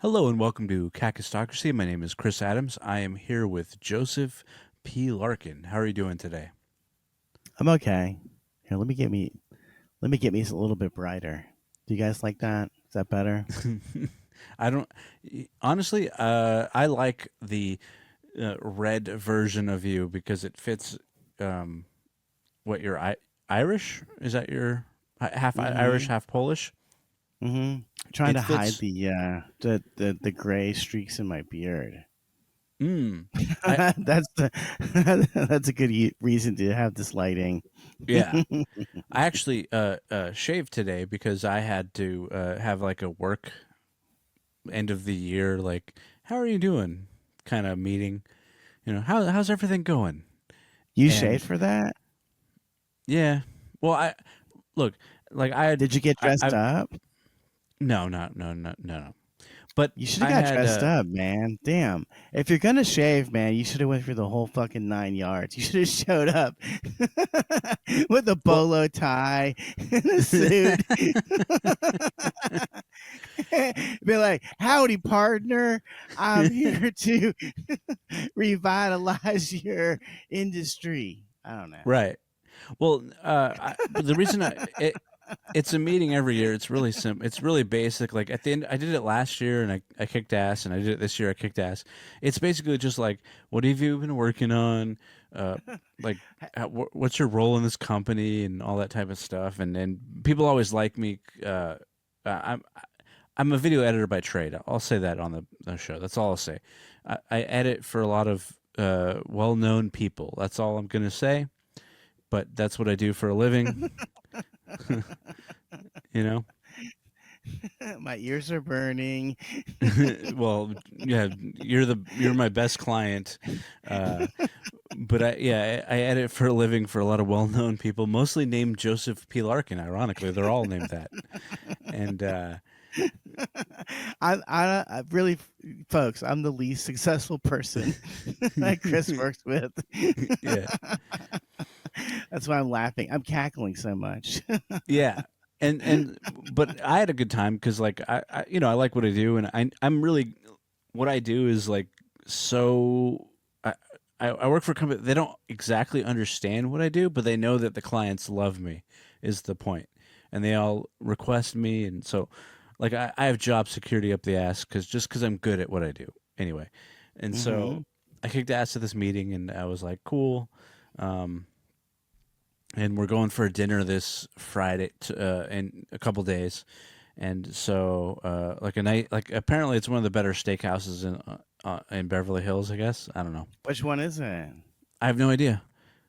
Hello and welcome to Kakistocracy. My name is Chris Adams. I am here with Joseph P. Larkin. How are you doing today? I'm okay. Here, let me get me a little bit brighter. Do you guys like that? Is that better? I don't honestly. I like the red version of you because it fits. Um, what you're Irish? Is that your half Irish, Mm-hmm. half Polish? Mm-hmm. Trying It to hide fits. the gray streaks in my beard. Mm, I that's the that's a good reason to have this lighting. yeah. I actually shaved today because I had to have like a work end of the year, like, how are you doing kind of meeting. How's everything going? You shaved And for that? yeah, well, I look, like, Did you get dressed I up? no, no. But You should have I got had dressed up, man. Damn. If you're gonna shave, man, you should have went for the whole fucking 9 yards. You should have showed up with a well, bolo tie and a suit. Be like, howdy, partner. I'm here to revitalize your industry. I don't know. right. Well, but the reason it's a meeting every year. It's really simple. It's really basic. Like, at the end, I did it last year and I kicked ass, and I did it this year. I kicked ass. It's basically just like, what have you been working on? Uh, like, what's your role in this company and all that type of stuff. And people always like me. I'm I'm a video editor by trade. I'll say that on the show. That's all I'll say. I edit for a lot of well-known people. That's all I'm gonna say. But that's what I do for a living. you know. My ears are burning. Well, yeah, you're my best client. Uh, but I edit for a living for a lot of well-known people, mostly named Joseph P. Larkin. Ironically, they're all named that. And I really, folks, I'm the least successful person that Chris works with. yeah, That's why I'm laughing. I'm cackling so much. yeah. And but I had a good time because, like, I like what I do, and I'm really, what I do is like, so I work for a company. They don't exactly understand what I do, but they know that the clients love me, is the point, and they all request me, and so, like, I have job security up the ass because I'm good at what I do anyway, and Hmm. so I kicked ass at this meeting, and I was like, cool. Um, and we're going for a dinner this Friday in a couple days, and so like a night, like, apparently it's one of the better steakhouses in Beverly Hills. I guess, I don't know. Which one is it? I have no idea.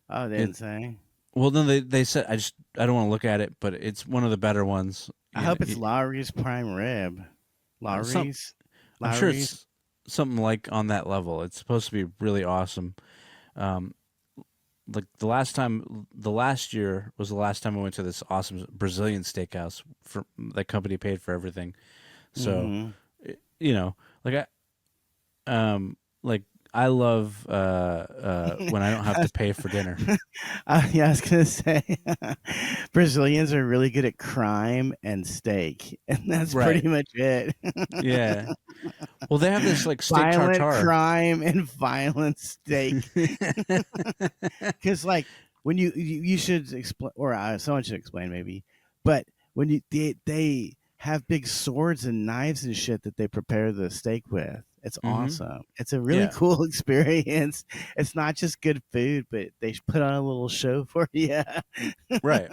Oh, they It didn't say. Well, no, they said, I don't want to look at it, but it's one of the better ones. I You know, hope it's Lowry's prime rib. some Lowry's, I'm sure Lowry's. it's something like on that level. It's supposed to be really awesome. Um, like, the last year was the last time I went to this awesome Brazilian steakhouse. For that company paid for everything, so Hmm. you know, like, like, I love when I don't have to pay for dinner. Yeah, I was gonna say Brazilians are really good at crime and steak, and that's Right? pretty much it. Yeah. Well, they have this, like, steak Violent tartare. crime and violent steak. Because like when you should explain, or someone should explain maybe, but when they have big swords and knives and shit that they prepare the steak with. It's hmm awesome. It's a really Yeah. cool experience. It's not just good food, but they put on a little show for you. Right.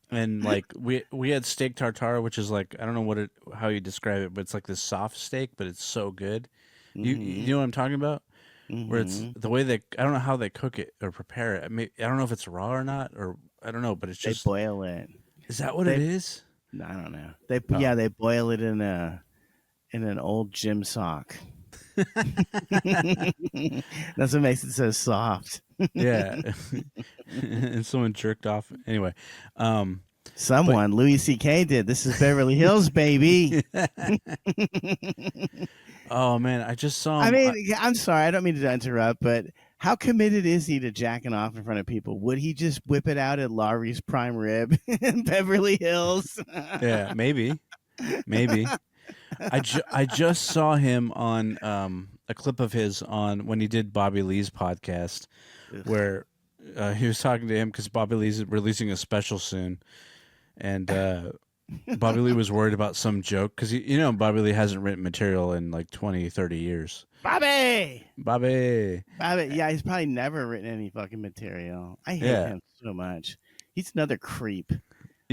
And, like, we had steak tartare, which is like, I don't know how you describe it, but it's like this soft steak, but it's so good. You Hmm. know what I'm talking about? Where it's Hmm. the way I don't know how they cook it or prepare it. I don't know if it's raw or not, or I don't know, but it's They just, boil it. is that what it They is? I don't know. They Oh. yeah they boil it in an old gym sock. That's what makes it so soft. Yeah. And someone jerked off. Anyway, but Someone, Louis C.K. did. This is Beverly Hills, baby. oh man, I just saw I him. mean, yeah, I'm sorry, I don't mean to interrupt, but how committed is he to jacking off in front of people? Would he just whip it out at Laurie's prime rib in Beverly Hills? Yeah, maybe, maybe. I just saw him on a clip of his on when he did Bobby Lee's podcast, Ugh. where he was talking to him because Bobby Lee's releasing a special soon, and Bobby Lee was worried about some joke because Bobby Lee hasn't written material in like 20, 30 years. Bobby. Bobby, Yeah, he's probably never written any fucking material. I hate yeah, him so much. He's another creep.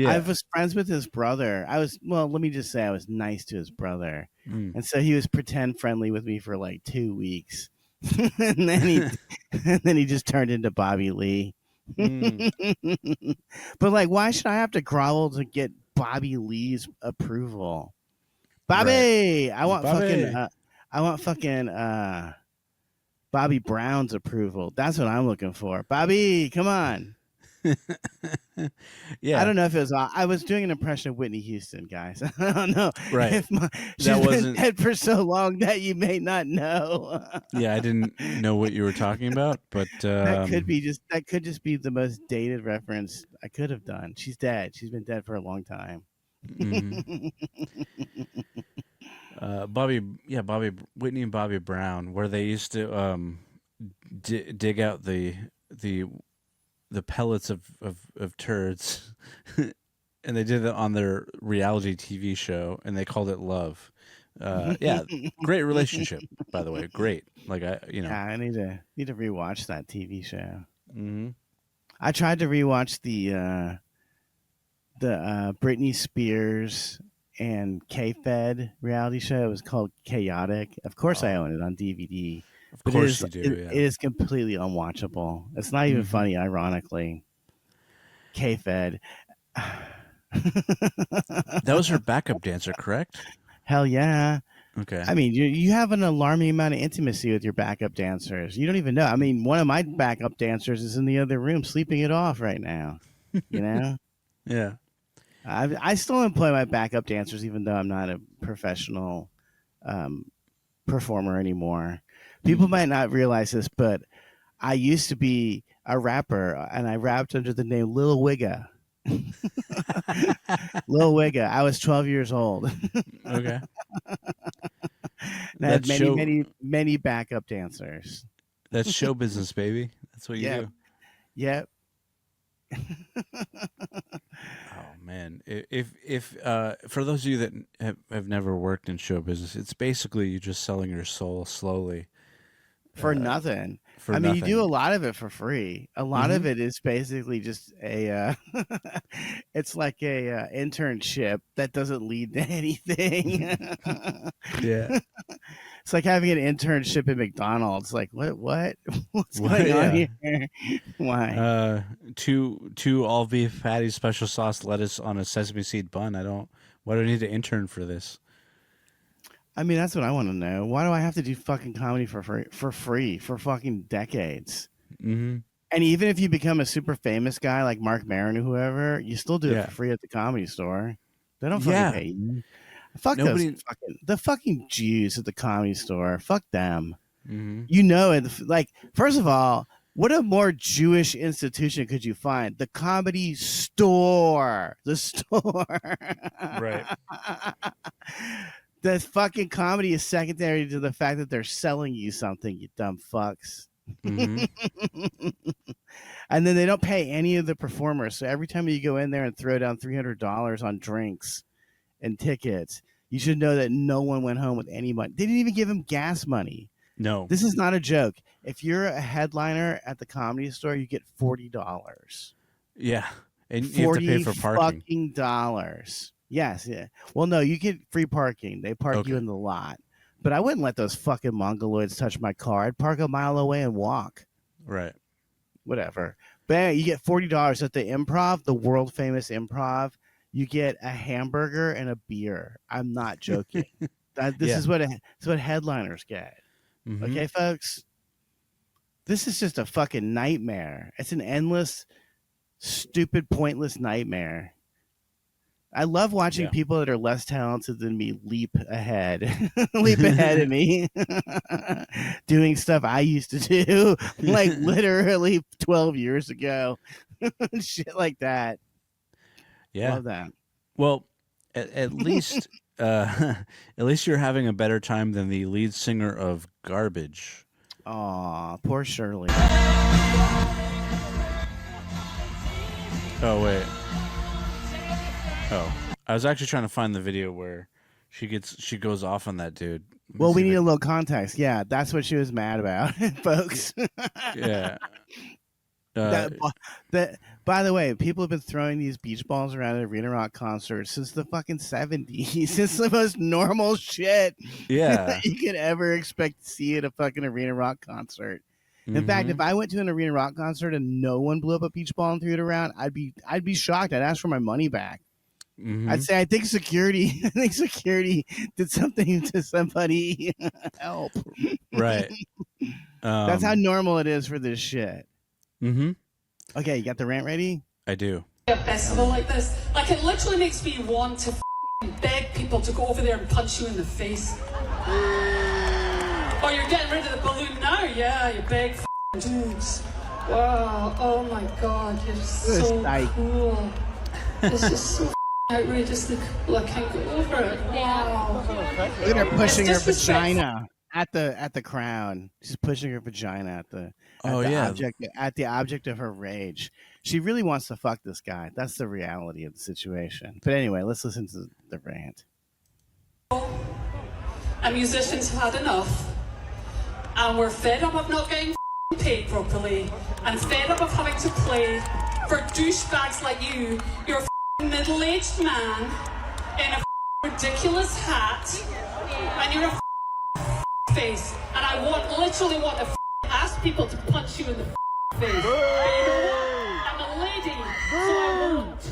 I yeah, was friends with his brother. Let me just say I was nice to his brother. mm. And so he was pretend friendly with me for like 2 weeks. and then he and then he just turned into Bobby Lee. Mm. But like why should I have to grovel to get Bobby Lee's approval? Right, Bobby, Bobby. I want fucking Bobby Brown's approval. That's what I'm looking for. Bobby, come on. I Yeah, don't know if it was. I was doing an impression of Whitney Houston, guys. I don't know right. if she's That been wasn't. dead for so long that you may not know. Yeah, I didn't know what you were talking about, but That could just be the most dated reference I could have done. She's dead. She's been dead for a long time. mhm. Bobby, yeah, Whitney and Bobby Brown, where they used to dig out the the pellets of turds, and they did it on their reality TV show, and they called it Love. Yeah, great relationship, by the way, great. Like Yeah, I need to rewatch that TV show. hmm I tried to rewatch the Britney Spears and K-Fed reality show. It was called Chaotic. Of course, I Oh, own it on DVD, of but course you do, it yeah. is completely unwatchable. It's not even hmm funny, ironically. K-Fed. That was her backup dancer, correct? Hell yeah. Okay. I mean, you have an alarming amount of intimacy with your backup dancers. You don't even know. I mean, one of my backup dancers is in the other room sleeping it off right now. You know? Yeah. I still employ my backup dancers, even though I'm not a professional um, performer anymore. People Mm. might not realize this, but I used to be a rapper, and I rapped under the name Lil Wigga. Lil Wigga. I was 12 years old, and Okay. I had That's many, show. many, many backup dancers. That's show business, baby. That's what you Yep, do. yep. Oh man, if for those of you that have never worked in show business, it's basically you just selling your soul slowly For uh, nothing. for I mean, you do a nothing. lot of it for free. A lot hmm of it is basically just it's like a internship that doesn't lead to anything. Yeah. It's like having an internship at McDonald's. Like, what, what's Well, going on yeah. here? Why? Uh, two all beef patties, special sauce, lettuce on a sesame seed bun. I don't. Why do I need to intern for this? I mean, that's what I want to know. Why do I have to do fucking comedy for free for fucking decades? hmm And even if you become a super famous guy like Mark Maron or whoever, you still do it for Yeah. free at the comedy store. They don't fucking Yeah. pay you. Fuck those Nobody. the fucking Jews at the comedy store. Fuck them. hmm You know it. Like, first of all, what a more Jewish institution could you find? The comedy store. The store. Right. The fucking comedy is secondary to the fact that they're selling you something, you dumb fucks. hmm And then they don't pay any of the performers. So every time you go in there and throw down $300 on drinks and tickets, you should know that no one went home with any money. They didn't even give him gas money. No. This is not a joke. If you're a headliner at the comedy store, you get $40. Yeah. And you have to pay 40 for parking. fucking dollars. Yes, yeah. Well, no, you get free parking. They park you Okay. in the lot. But I wouldn't let those fucking mongoloids touch my car. I'd park a mile away and walk. Right. Whatever. But anyway, you get $40 at the Improv, the world famous Improv. You get a hamburger and a beer. I'm not joking. This Yeah. is what this is what headliners get. hmm Okay, folks. This is just a fucking nightmare. It's an endless, stupid, pointless nightmare. I love watching Yeah. people that are less talented than me leap ahead, leap ahead of me, doing stuff I used to do, like literally 12 years ago, shit like that. Yeah. Love that. Well, at least At least you're having a better time than the lead singer of Garbage. Aw, poor Shirley. Oh wait. Oh, I was actually trying to find the video where she goes off on that dude. Let me Well, see we if need I a little context. Yeah, that's what she was mad about, folks. yeah. That, that. By the way, people have been throwing these beach balls around at Arena Rock concerts since the fucking 70s. It's the most normal shit Yeah. that you could ever expect to see at a fucking Arena Rock concert. In fact, if Mm-hmm. I went to an Arena Rock concert and no one blew up a beach ball and threw it around, I'd be shocked. I'd ask for my money back. I'd Mm-hmm. say I think security did something to somebody. Help. Right. That's how Um. normal it is for this shit. Mm-hmm. Okay, you got the rant ready? I do. A festival like this, like it literally makes me want to beg people to go over there and punch you in the face. Oh, you're getting rid of the balloon now? Yeah, you big dudes. Wow, oh my god, you're so cool. It's just so outrageously cool. I can't get over it. Wow. Look at her pushing her It's disrespectful. vagina at the crown. She's pushing her vagina at the Oh yeah. object of her rage. She really wants to fuck this guy. That's the reality of the situation. But anyway, let's listen to the rant. And musicians have had enough. And we're fed up of not getting paid properly. And fed up of having to play for douchebags like you. You're a middle-aged man in a ridiculous hat. And you're a face. And I literally want to ask people to punch you in the face. But you know what? I'm a lady, so I won't.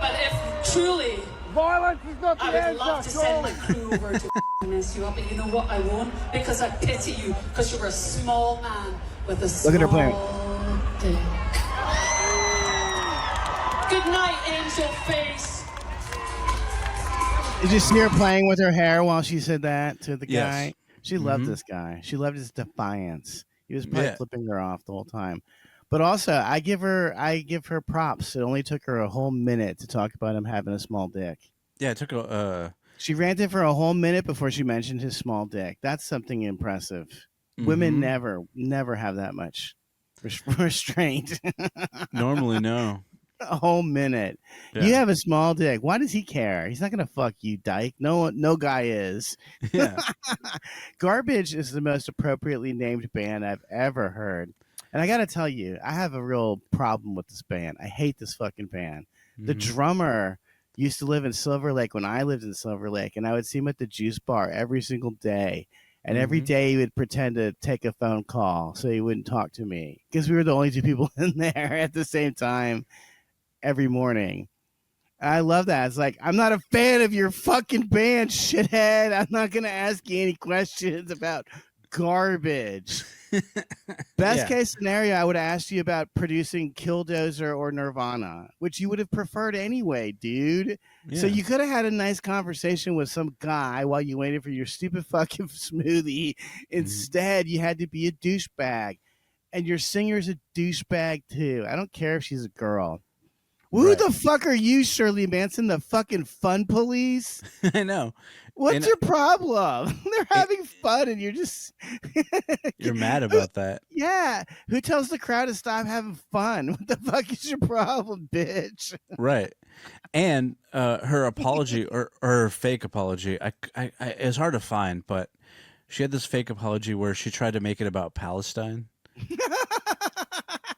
But if truly, violence is not the I would answer. love to send my crew over to mess you up, but you know what? I won't, because I pity you, because you're a small man with a small Look at her playing. dick. Good night, angel face. Did you see her playing with her hair while she said that to the Yes. guy? She loved Mhm. this guy. She loved his defiance. He was probably Yeah. flipping her off the whole time. But also, I give her props. It only took her a whole minute to talk about him having a small dick. Yeah. It took a. She ranted for a whole minute before she mentioned his small dick. That's something impressive. Women Mhm. never have that much restraint. Normally no. A whole minute. Yeah. You have a small dick. Why does he care? He's not gonna fuck you, dyke. No guy is. Yeah. Garbage is the most appropriately named band I've ever heard. And I gotta tell you, I have a real problem with this band. I hate this fucking band. The Mhm. drummer used to live in Silver Lake when I lived in Silver Lake, and I would see him at the juice bar every single day. And every Mhm. day he would pretend to take a phone call so he wouldn't talk to me because we were the only two people in there at the same time every morning. I love that. It's like, I'm not a fan of your fucking band, shithead. I'm not going to ask you any questions about Garbage. Best Yeah. case scenario, I would have asked you about producing Killdozer or Nirvana, which you would have preferred anyway, dude. So Yeah. you could have had a nice conversation with some guy while you waited for your stupid fucking smoothie. Instead, you had to be a douchebag. And your singer's a douchebag too. I don't care if she's a girl. Who Right. the fuck are you, Shirley Manson? The fucking fun police? I know. What's And your problem? They're having fun and you're just you're mad about that. Yeah. Who tells the crowd to stop having fun? What the fuck is your problem, bitch? Right. And her apology or her fake apology, it's hard to find, but she had this fake apology where she tried to make it about Palestine.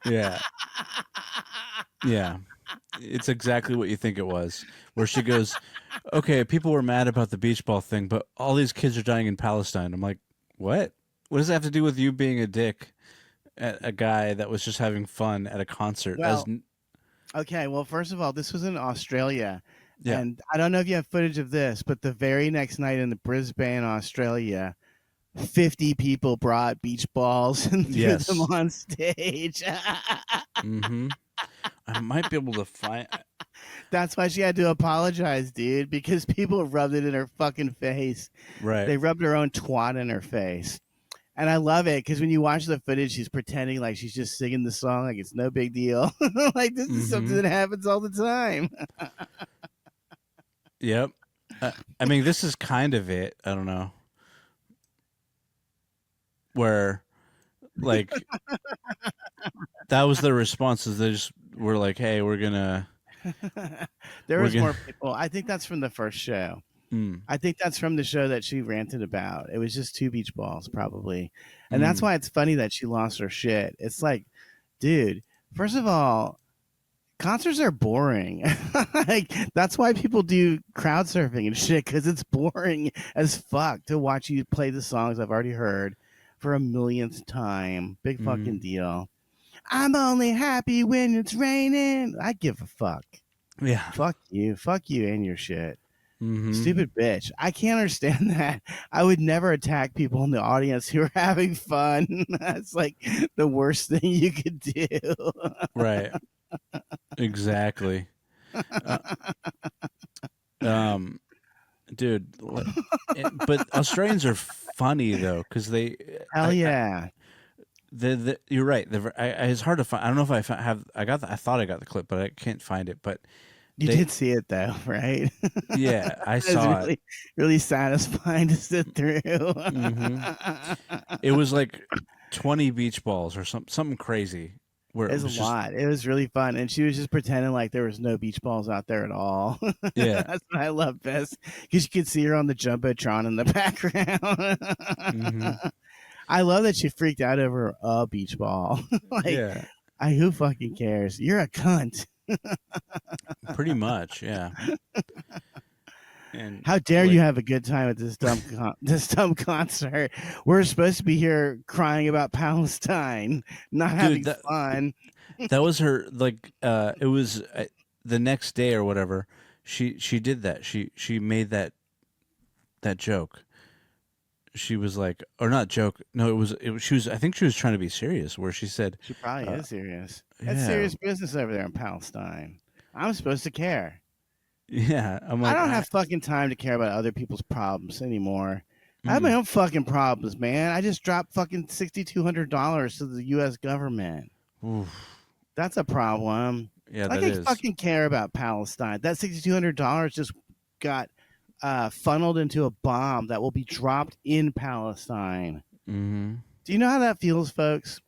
Yeah. Yeah. It's exactly what you think it was. Where she goes, okay, people were mad about the beach ball thing, but all these kids are dying in Palestine. I'm like, what? What does that have to do with you being a dick at a guy that was just having fun at a concert? Well, okay, well, first of all, this was in Australia. Yeah. And I don't know if you have footage of this, but the very next night in the Brisbane, Australia, 50 people brought beach balls and threw Yes. them on stage. Mm-hmm. I might be able to find. That's why she had to apologize, dude, because people rubbed it in her fucking face. Right. They rubbed her own twat in her face. And I love it because when you watch the footage, she's pretending like she's just singing the song like it's no big deal. Like this is something that happens all the time. Yep. I mean, this is kind of it. I don't know. Where, like, that was the responses. They just were like, "Hey, we're gonna." There We're was gonna- more people. I think that's from the first show. Mm, I think that's from the show that she ranted about. It was just two beach balls, probably. And that's why it's funny that she lost her shit. It's like, dude, first of all, concerts are boring. Like, that's why people do crowd surfing and shit, because it's boring as fuck to watch you play the songs I've already heard for a millionth time. Big fucking deal. I'm only happy when it's raining. I give a fuck. yeah. Fuck you. Fuck you and your shit. Mhm. Stupid bitch. I can't understand that. I would never attack people in the audience who are having fun. That's like the worst thing you could do. Right. Exactly. Dude, but Australians are funny though, because they. Hell yeah. You're right. It's hard to find. I don't know if I thought I got the clip, but I can't find it. But You they- did see it though, right? yeah, I It was saw really, it. really satisfying to sit through. It was like 20 beach balls or something crazy. Where It was a lot. It was really fun, and she was just pretending like there was no beach balls out there at all. Yeah. That's what I love best, because you could see her on the jumbotron in the background. I love that she freaked out over a beach ball. Like, yeah, who fucking cares? You're a cunt. pretty much. Yeah. And How dare like, you have a good time at this dumb concert? We're supposed to be here crying about Palestine, not having fun. That was her. Like, it was the next day or whatever. She did that. She made that joke. She was like, or not joke. No, it was. She was. I think she was trying to be serious. Where she said, She probably is serious. That's yeah. serious business over there in Palestine. I'm supposed to care. "Yeah, I'm like, I don't have fucking time to care about other people's problems anymore. I have my own fucking problems, man. I just dropped fucking $6,200 to the U.S. government. Oof. That's a problem. Yeah, Like, that I is. fucking care about Palestine. That $6,200 just got funneled into a bomb that will be dropped in Palestine. Mm-hmm. Do you know how that feels, folks?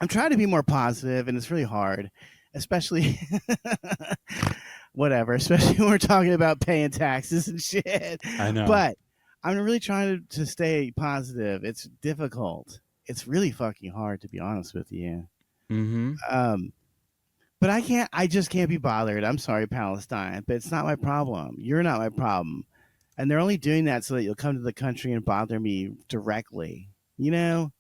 I'm trying to be more positive, and it's really hard, especially whatever, especially when we're talking about paying taxes and shit. I know. But I'm really trying to stay positive. It's difficult. It's really fucking hard, to be honest with you. Mm-hmm. But I just can't be bothered. I'm sorry, Palestine, but it's not my problem. You're not my problem. And they're only doing that so that you'll come to the country and bother me directly. You know?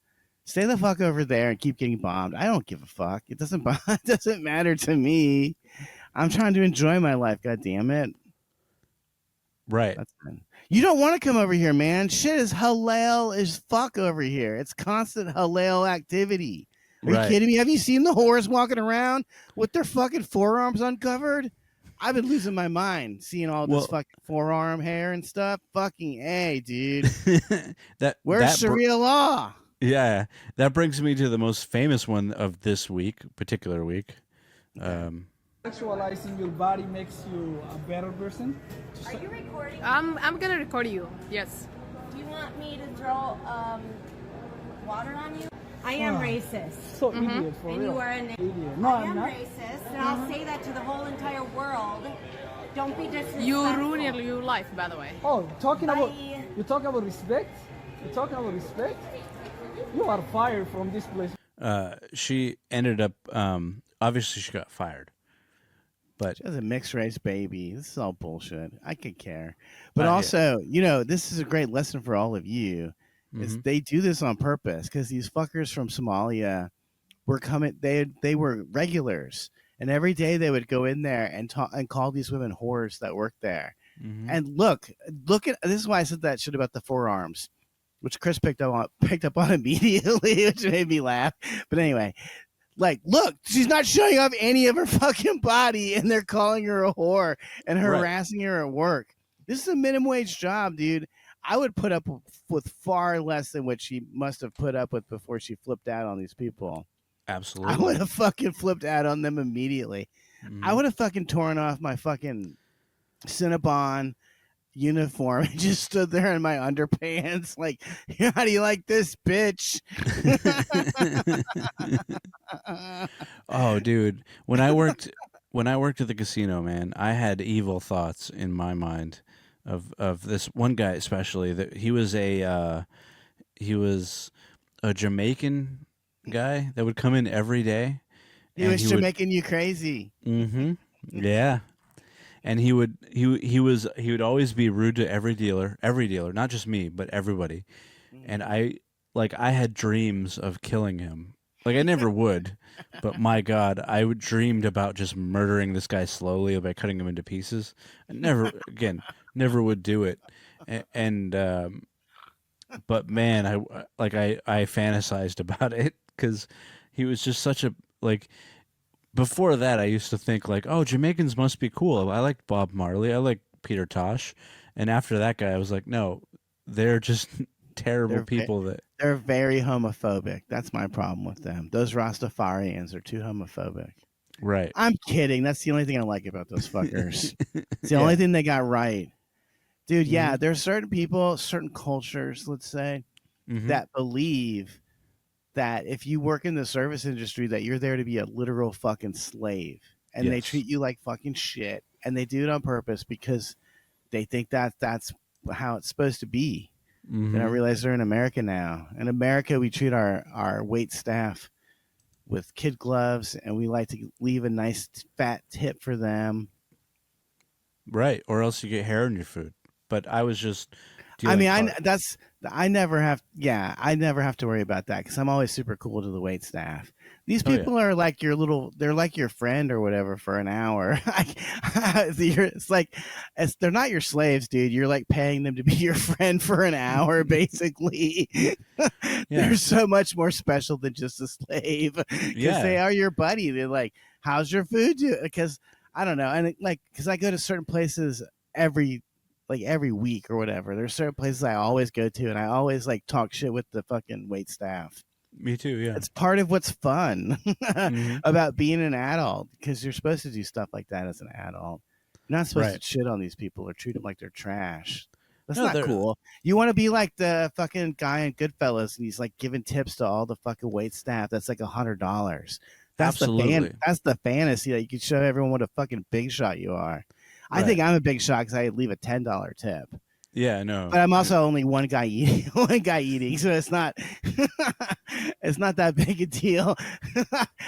Stay the fuck over there and keep getting bombed. I don't give a fuck. It doesn't it doesn't matter to me. I'm trying to enjoy my life, god damn it. Right. That's fine. You don't want to come over here, man. Shit is halal as fuck over here. It's constant halal activity. Are you kidding me? Have you seen the whores walking around with their fucking forearms uncovered? I've been losing my mind seeing all this fucking forearm hair and stuff. Fucking A, dude. Where's Sharia law? Yeah, that brings me to the most famous one of this particular week. Sexualizing your body makes you a better person. Are you recording? I'm gonna record you. Yes. Do you want me to throw water on you? I am racist. So idiot for And real. you are an idiot. No, I I'm am not. racist, and I'll say that to the whole entire world. Don't be disrespectful. You ruin your life, by the way. Oh, talking about Bye. you talking about respect? You talking about respect? You are fired from this place. She ended up. Obviously, she got fired. But She has a mixed race baby. This is all bullshit. I could care. But Yeah. also, you know, this is a great lesson for all of you. Is they do this on purpose, because these fuckers from Somalia were coming. They were regulars, and every day they would go in there and talk and call these women whores that work there. And look at this is why I said that shit about the forearms, which Chris picked up on immediately, which made me laugh. But anyway, like, look, she's not showing off any of her fucking body, and they're calling her a whore and harassing her at work. This is a minimum wage job, dude. I would put up with far less than what she must have put up with before she flipped out on these people. absolutely, I would have fucking flipped out on them immediately. I would have fucking torn off my fucking Cinnabon uniform and just stood there in my underpants, like, how do you like this, bitch? Oh, dude, when I worked at the casino, man, I had evil thoughts in my mind of this one guy especially that he was a Jamaican guy that would come in every day. He And was he would making you crazy. Mm-hmm. Yeah. And he would always be rude to every dealer, not just me, but everybody. And I had dreams of killing him. Like I never would, but my God, I would dreamed about just murdering this guy slowly by cutting him into pieces. I never would do it. But man, I fantasized about it because he was just such a like. Before that, I used to think like, oh, Jamaicans must be cool. I like Bob Marley. I like Peter Tosh. And after that guy, I was like, no, they're just terrible people. They're very homophobic. That's my problem with them. Those Rastafarians are too homophobic. Right. I'm kidding. That's the only thing I like about those fuckers. It's the only thing they got right. Dude, yeah, there are certain people, certain cultures, let's say, that believe that if you work in the service industry that you're there to be a literal fucking slave, and they treat you like fucking shit, and they do it on purpose because they think that that's how it's supposed to be. And I realize they're in America now. In America, we treat our wait staff with kid gloves, and we like to leave a nice fat tip for them. Right, or else you get hair in your food. But I was just I never have to worry about that because I'm always super cool to the wait staff. These people are like they're like your friend or whatever for an hour. They're not your slaves, dude. You're like paying them to be your friend for an hour, basically. They're so much more special than just a slave because they are your buddy. They're like, how's your food? Because I don't know. And because I go to certain places every week or whatever. There's certain places I always go to, and I always talk shit with the fucking wait staff. Me too, yeah. It's part of what's fun about being an adult, because you're supposed to do stuff like that as an adult. You're not supposed to shit on these people or treat them like they're trash. That's not cool. You want to be like the fucking guy in Goodfellas, and he's like giving tips to all the fucking wait staff. That's like $100. That's the fantasy that you can show everyone what a fucking big shot you are. I think I'm a big shot because I leave a $10 tip. Yeah, I know. But I'm also only one guy eating, so it's not it's not that big a deal.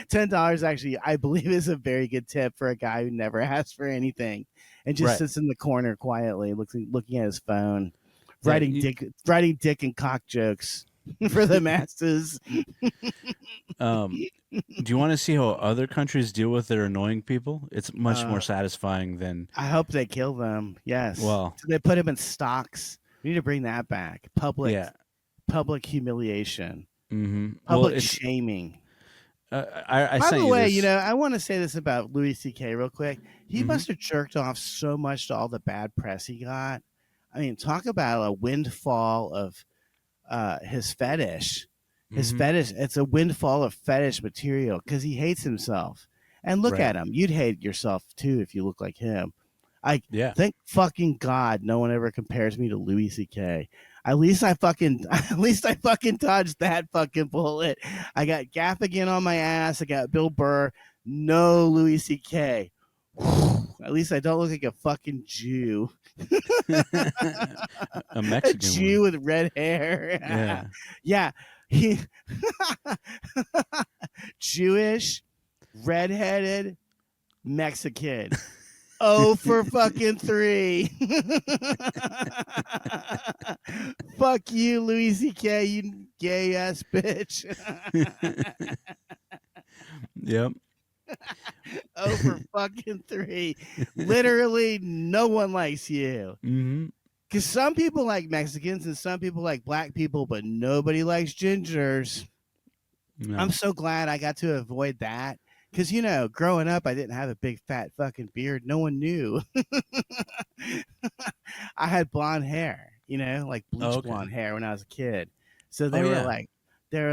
$10 actually, I believe, is a very good tip for a guy who never asks for anything and just sits in the corner quietly, looking at his phone, writing dick and cock jokes for the masses. Do you want to see how other countries deal with their annoying people? It's much more satisfying than. I hope they kill them. Yes. Well, so they put them in stocks. We need to bring that back. Public humiliation. Public shaming. By the way, I want to say this about Louis C.K. real quick. He must have jerked off so much to all the bad press he got. I mean, talk about a windfall of his fetish. His fetish, it's a windfall of fetish material because he hates himself. And look at him. You'd hate yourself too if you look like him. Thank fucking God no one ever compares me to Louis C.K. At least I fucking dodged that fucking bullet. I got Gaffigan on my ass. I got Bill Burr. No Louis C.K. At least I don't look like a fucking Jew. A Mexican Jew with red hair. Yeah. Jewish, redheaded, Mexican. Oh, for fucking 3. Fuck you, Louis C.K., you gay ass bitch. Yep. Oh, for fucking 3. Literally, no one likes you. Because some people like Mexicans and some people like black people, but nobody likes gingers. No. I'm so glad I got to avoid that. Because, growing up, I didn't have a big fat fucking beard. No one knew. I had blonde hair, like bleach blonde hair when I was a kid. So they were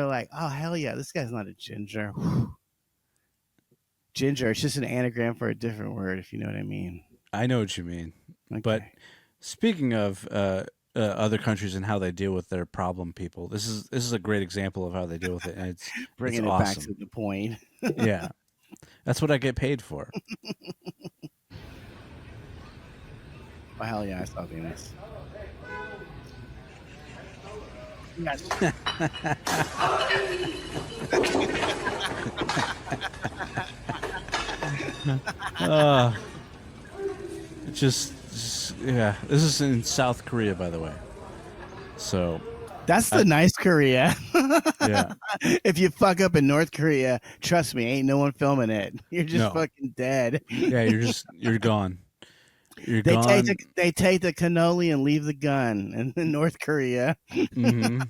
like, oh, hell yeah, this guy's not a ginger. Ginger, it's just an anagram for a different word, if you know what I mean. I know what you mean. Okay. But Speaking of other countries and how they deal with their problem people, this is a great example of how they deal with it, and it's Bringing it back to awesome. the point. Yeah, that's what I get paid for. Oh, hell yeah, I saw Venus. Yes. Uh, yeah. This is in South Korea, by the way. So That's the nice Korea. yeah, If you fuck up in North Korea, trust me, ain't no one filming it. You're just No. fucking dead. yeah. You're gone. You're They gone. take the cannoli and leave the gun in North Korea. Mhm.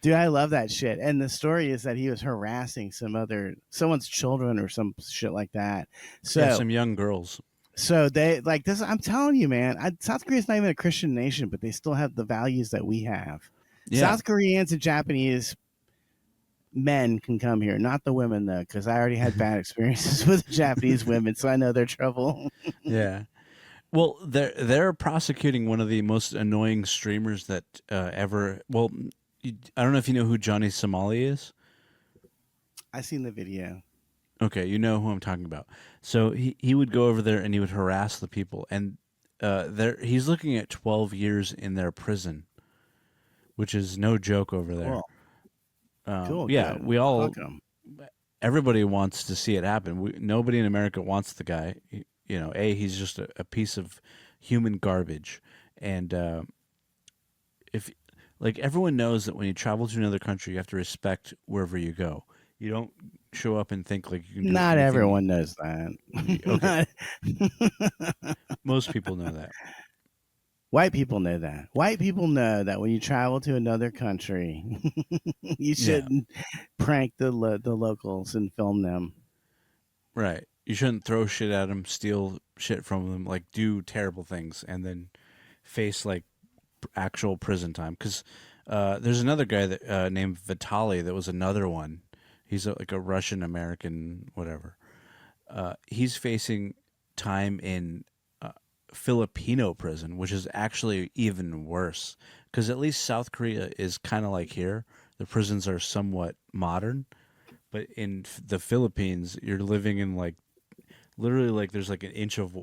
Dude, I love that shit. And the story is that he was harassing someone's children or some shit like that. So Yeah, some young girls. So they like this. I'm telling you, man. South Korea's not even a Christian nation, but they still have the values that we have. Yeah. South Koreans and Japanese men can come here, not the women though, because I already had bad experiences with Japanese women, so I know their trouble. Yeah. Well, they're prosecuting one of the most annoying streamers that ever. Well, I don't know if you know who Johnny Somali is. I seen the video. Okay, you know who I'm talking about. So he would go over there and he would harass the people, and he's looking at 12 years in their prison, which is no joke over there. Cool. Yeah, good. we all, Fuck 'em. everybody wants to see it happen. Nobody in America wants the guy. He's just a piece of human garbage, and if like everyone knows that when you travel to another country, you have to respect wherever you go. You don't show up and think like you can do Not anything. everyone knows that. Okay. Most people know that. White people know that. White people know that when you travel to another country, you shouldn't prank the locals and film them. Right. You shouldn't throw shit at them, steal shit from them, like do terrible things, and then face like actual prison time. Because there's another guy that named Vitaly that was another one. He's like a Russian American, whatever. He's facing time in Filipino prison, which is actually even worse. Because at least South Korea is kind of like here. The prisons are somewhat modern. But in the Philippines, you're living in like literally like there's like an inch of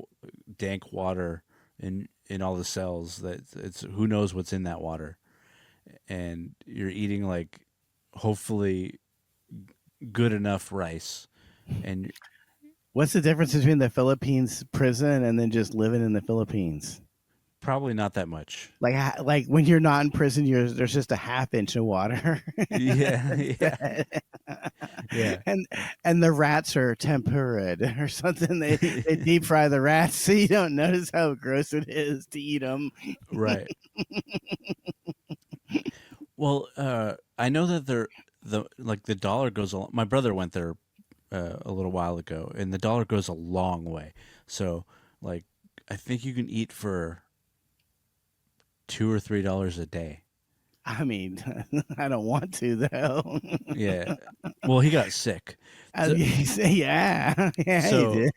dank water in all the cells. That it's who knows what's in that water, and you're eating like hopefully good enough rice. And What's the difference between the Philippines prison and then just living in the Philippines? probably not that much. Like when you're not in prison, there's just a half inch of water. Yeah. Yeah. And the rats are tempura or something. They deep fry the rats, so you don't notice how gross it is to eat them. Right. Well, I know that the dollar goes. My brother went there a little while ago, and the dollar goes a long way. So, like, I think you can eat for $2 or $3 a day. I mean, I don't want to though. Yeah. Well, he got sick. Yeah, So he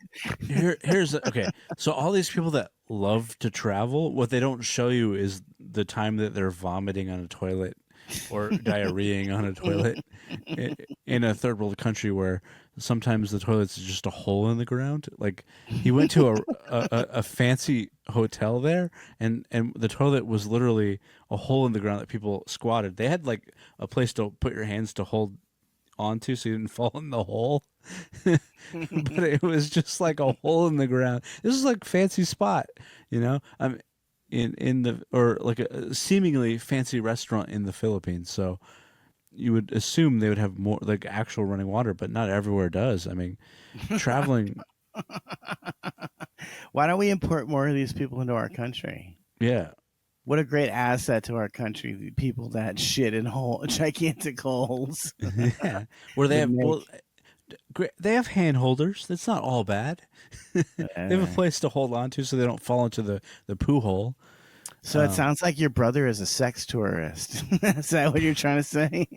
did. here's okay. So all these people that love to travel, what they don't show you is the time that they're vomiting on a toilet or diarrheaing on a toilet in a third world country where sometimes the toilet's just a hole in the ground. Like he went to a fancy hotel there, and the toilet was literally a hole in the ground that people squatted. They had like a place to put your hands to hold onto so you didn't fall in the hole. But it was just like a hole in the ground. This is like fancy spot, I'm in the or like a seemingly fancy restaurant in the Philippines. So you would assume they would have more like actual running water, but not everywhere does. I mean, traveling. Why don't we import more of these people into our country? Yeah. What a great asset to our country, the people that shit in gigantic holes. Yeah. Where they have they have hand holders. That's not all bad. They have a place to hold on to so they don't fall into the poo hole. So it sounds like your brother is a sex tourist. Is that what you're trying to say?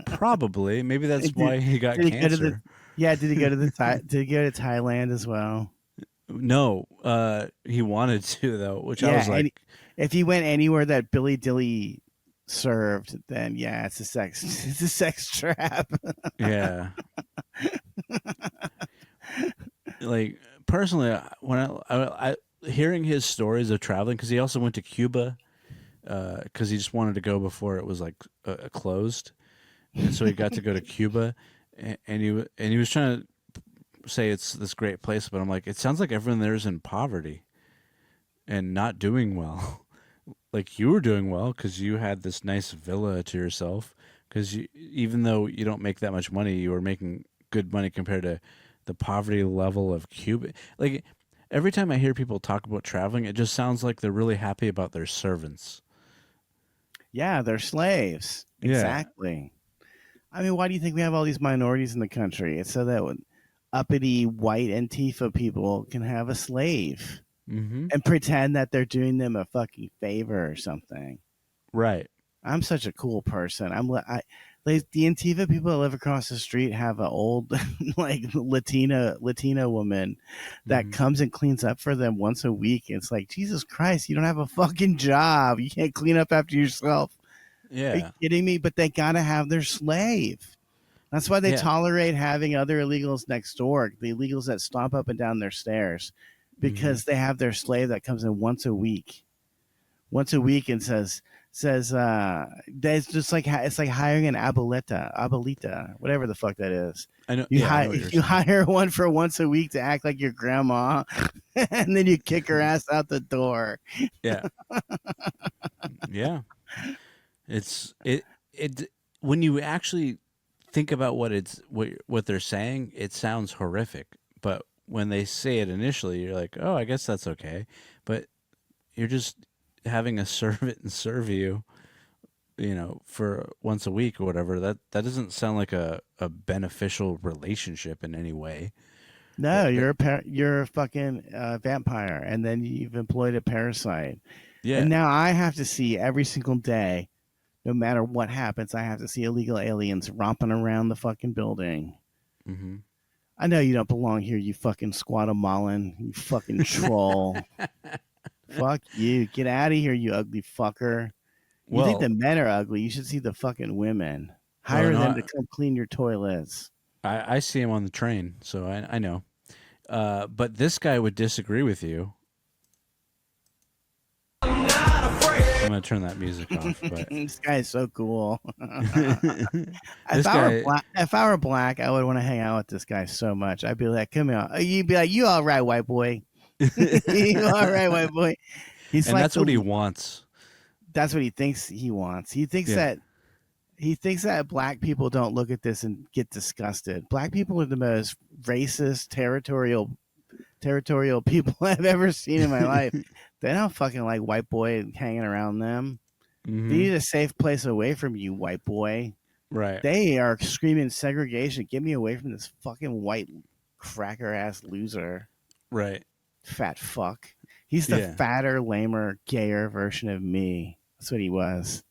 Probably. Maybe that's why he got cancer. Did he go to Thailand as well? No, he wanted to though, which I Yeah, was like, if he went anywhere that Billy Dilly served, then yeah, it's a sex it's a sex trap. yeah. Like personally, when I hearing his stories of traveling, because he also went to Cuba, because he just wanted to go before it was like closed, and so he got to go to Cuba, and he was trying to say it's this great place, but I'm like, it sounds like everyone there is in poverty and not doing well. Like you were doing well because you had this nice villa to yourself. Because even though you don't make that much money, you were making good money compared to the poverty level of Cuba. Like every time I hear people talk about traveling, it just sounds like they're really happy about their servants. Yeah, they're slaves. Yeah. Exactly. I mean, why do you think we have all these minorities in the country? It's so that uppity white Antifa people can have a slave Mm-hmm. and pretend that they're doing them a fucking favor or something. Right. I'm such a cool person. The Antifa people that live across the street have an old like Latina woman that Mhm. comes and cleans up for them once a week. It's like, Jesus Christ, you don't have a fucking job. You can't clean up after yourself. Are you Yeah. kidding me? But they gotta have their slave. That's why they Yeah. tolerate having other illegals next door, the illegals that stomp up and down their stairs, because they have their slave that comes in once a week and says that's just like it's like hiring an abuelita, whatever the fuck that is. I know. You Yeah, I know what you're saying. hire one for once a week to act like your grandma, and then you kick her ass out the door. Yeah. Yeah. It's when you actually think about what they're saying, it sounds horrific. But when they say it initially, you're like, oh, I guess that's okay. But you're just having a servant serve you, for once a week or whatever. That doesn't sound like a beneficial relationship in any way. No, you're a fucking vampire, and then you've employed a parasite. Yeah. And now I have to see every single day, no matter what happens, I have to see illegal aliens romping around the fucking building. Mm-hmm. I know you don't belong here, you fucking Guatemalan, you fucking troll. Fuck you. Get out of here, you ugly fucker. You think the men are ugly, you should see the fucking women. Hire them to come clean your toilets. I see him on the train, so I know. But this guy would disagree with you. I'm gonna turn that music off. But This guy is so cool. This guy, If I were black, I would want to hang out with this guy so much. I'd be like, "Come here." You'd be like, "You all right, white boy? You all right, white boy?" He's and like that's what he wants. That's what he thinks he wants. He thinks that black people don't look at this and get disgusted. Black people are the most racist, territorial people I've ever seen in my life. They don't fucking like white boy hanging around them. Mm-hmm. They need a safe place away from you, white boy. Right. They are screaming segregation. Get me away from this fucking white cracker ass loser. Right. Fat fuck. He's the fatter, lamer, gayer version of me. That's what he was.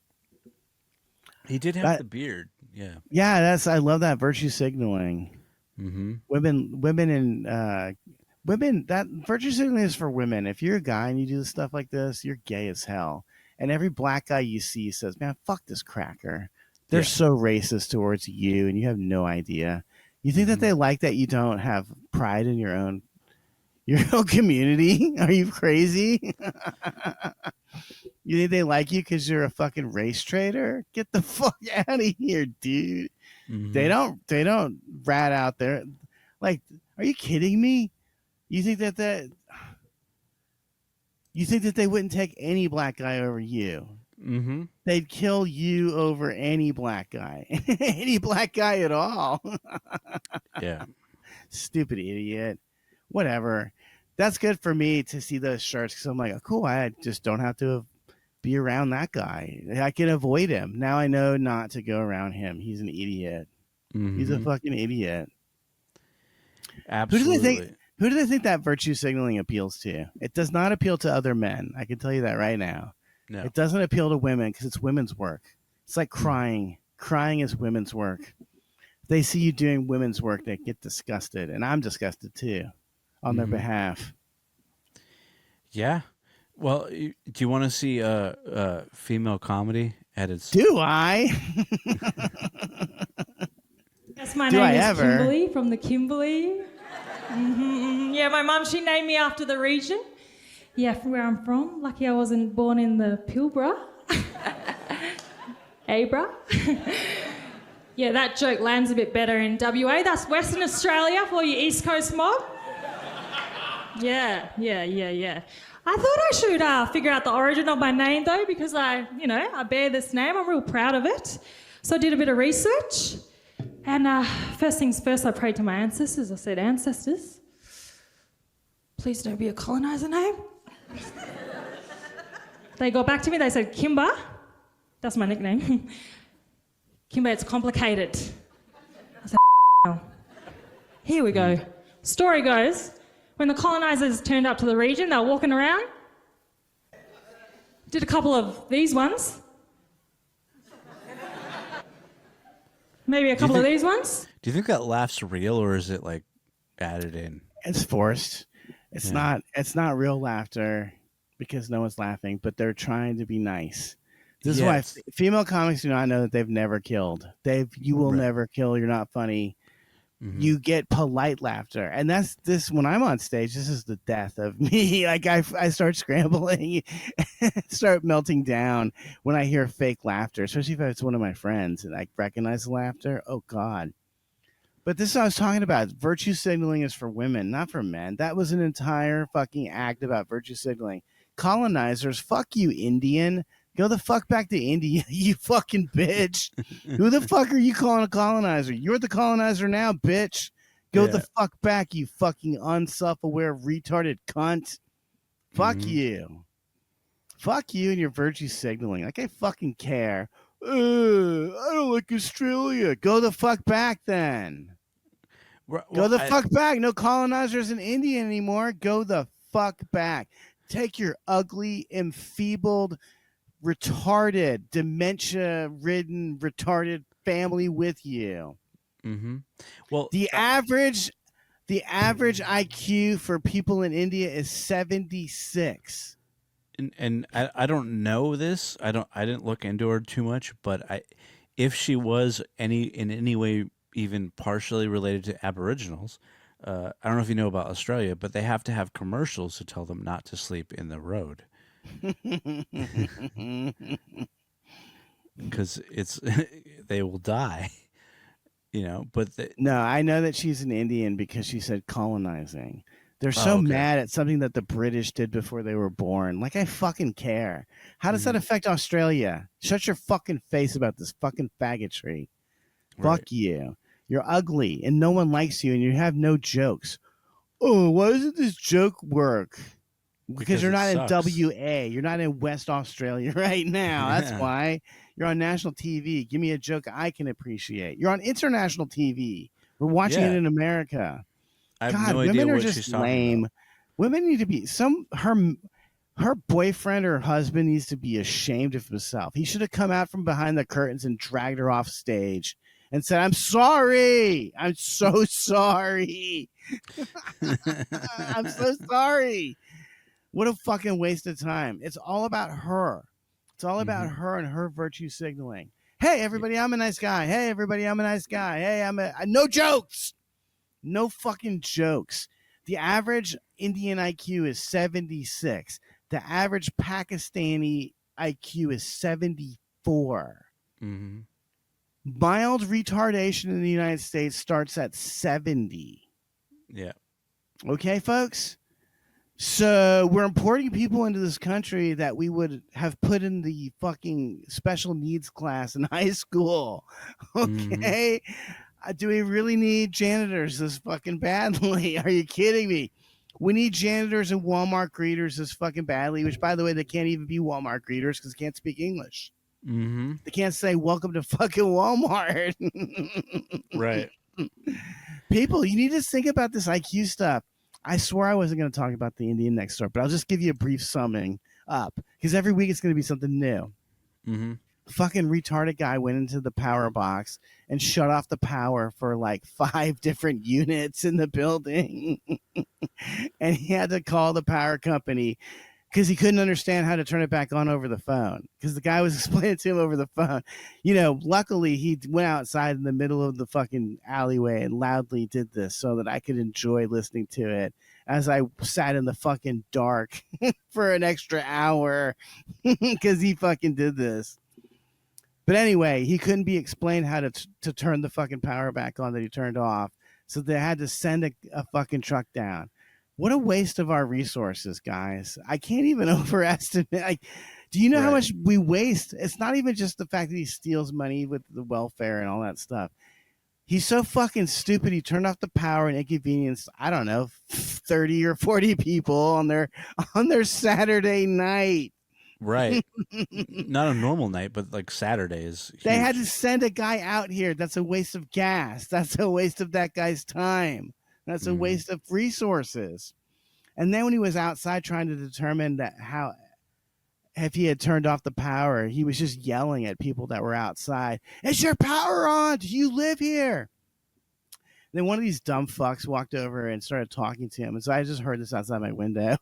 He did have the beard. Yeah. Yeah, I love that virtue signaling. Mm-hmm. Women, that virtue signaling is for women. If you're a guy and you do stuff like this, you're gay as hell. And every black guy you see says, "Man, fuck this cracker. They're so racist towards you, and you have no idea." You think that they like that you don't have pride in your own community? Are you crazy? You think they like you because you're a fucking race traitor? Get the fuck out of here, dude. Mm-hmm. They don't rat out there. Like, are you kidding me? You think that they wouldn't take any black guy over you? Mm-hmm. They'd kill you over any black guy, any black guy at all. Yeah. Stupid idiot. Whatever. That's good for me to see those shirts because I'm like, oh, cool. I just don't have to be around that guy. I can avoid him. Now I know not to go around him. He's an idiot. Mm-hmm. He's a fucking idiot. Absolutely. Who do they think that virtue signaling appeals to? It does not appeal to other men. I can tell you that right now. No. It doesn't appeal to women because it's women's work. It's like crying. Crying is women's work. If they see you doing women's work, they get disgusted. And I'm disgusted too on their behalf. Yeah. Well, do you want to see female comedy at its? Do I? Yes, my Do name I is ever? Kimberly from the Kimberley. Yeah, my mum, she named me after the region. Yeah, from where I'm from. Lucky I wasn't born in the Pilbara. Abra. Yeah, that joke lands a bit better in WA. That's Western Australia for you East Coast mob. Yeah. I thought I should figure out the origin of my name, though, because I bear this name. I'm real proud of it. So I did a bit of research. And first things first, I prayed to my ancestors. I said, ancestors, please don't be a coloniser name. They got back to me. They said, Kimber. That's my nickname. Kimber, it's complicated. I said, no. Here we go. Story goes, when the colonisers turned up to the region, they were walking around, did a couple of these ones, maybe a couple of these ones. Do you think that laugh's real, or is it like added in? It's forced. It's not. It's not real laughter because no one's laughing, but they're trying to be nice. This is why female comics do not know that they've never killed. You will never kill. You're not funny. Mm-hmm. You get polite laughter, and that's this. When I'm on stage, this is the death of me. Like I start scrambling, start melting down when I hear fake laughter, especially if it's one of my friends and I recognize the laughter. Oh God! But this is what I was talking about. Virtue signaling is for women, not for men. That was an entire fucking act about virtue signaling. Colonizers, fuck you, Indian. Go the fuck back to India, you fucking bitch. Who the fuck are you calling a colonizer? You're the colonizer now, bitch. Go the fuck back, you fucking unself-aware, retarded cunt. Fuck you. Fuck you and your virtue signaling. Like, I fucking care. I don't like Australia. Go the fuck back then. Go the fuck back. No colonizers in India anymore. Go the fuck back. Take your ugly, enfeebled, retarded, dementia-ridden, retarded family with you. Mm-hmm. Well, the average IQ for people in India is 76. And I don't know this. I didn't look into her too much, but if she was in any way even partially related to Aboriginals, I don't know if you know about Australia, but they have to have commercials to tell them not to sleep in the road. Because they will die, but no, I know that she's an Indian because she said colonizing. They're so mad at something that the British did before they were born. Like, I fucking care. How does that affect Australia? Shut your fucking face about this fucking faggotry. Right. Fuck you. You're ugly and no one likes you and you have no jokes. Oh, why doesn't this joke work? Because you're not in WA. You're not in West Australia right now. That's why. You're on national TV. Give me a joke I can appreciate. You're on international TV. We're watching it in America. I have no idea what she's talking about. Women need to be her boyfriend or husband needs to be ashamed of himself. He should have come out from behind the curtains and dragged her off stage and said, "I'm sorry. I'm so sorry. I'm so sorry." What a fucking waste of time. It's all about her. It's all about her and her virtue signaling. Hey, everybody, I'm a nice guy. Hey, everybody, I'm a nice guy. Hey, no jokes. No fucking jokes. The average Indian IQ is 76. The average Pakistani IQ is 74. Mm-hmm. Mild retardation in the United States starts at 70. Yeah. Okay, folks? So we're importing people into this country that we would have put in the fucking special needs class in high school. Okay? Do we really need janitors this fucking badly? Are you kidding me? We need janitors and Walmart greeters this fucking badly, which, by the way, they can't even be Walmart greeters because they can't speak English. Mm-hmm. They can't say, "Welcome to fucking Walmart." Right. People, you need to think about this IQ stuff. I swore I wasn't going to talk about the Indian next door, but I'll just give you a brief summing up because every week it's going to be something new. Mm-hmm. Fucking retarded guy went into the power box and shut off the power for like 5 different units in the building. and he had to call the power company because he couldn't understand how to turn it back on over the phone because the guy was explaining to him over the phone. You know, luckily he went outside in the middle of the fucking alleyway and loudly did this so that I could enjoy listening to it as I sat in the fucking dark for an extra hour because he fucking did this. But anyway, he couldn't be explained how to turn the fucking power back on that he turned off. So they had to send a fucking truck down. What a waste of our resources, guys. I can't even overestimate. Like, do you know how much we waste? It's not even just the fact that he steals money with the welfare and all that stuff. He's so fucking stupid. He turned off the power and inconvenienced, I don't know, 30 or 40 people on their Saturday night. Right. Not a normal night, but like Saturday is huge. They had to send a guy out here. That's a waste of gas. That's a waste of that guy's time. That's a waste of resources. And then when he was outside trying to determine that how if he had turned off the power, he was just yelling at people that were outside. Is your power on? Do you live here? Then one of these dumb fucks walked over and started talking to him. And so I just heard this outside my window.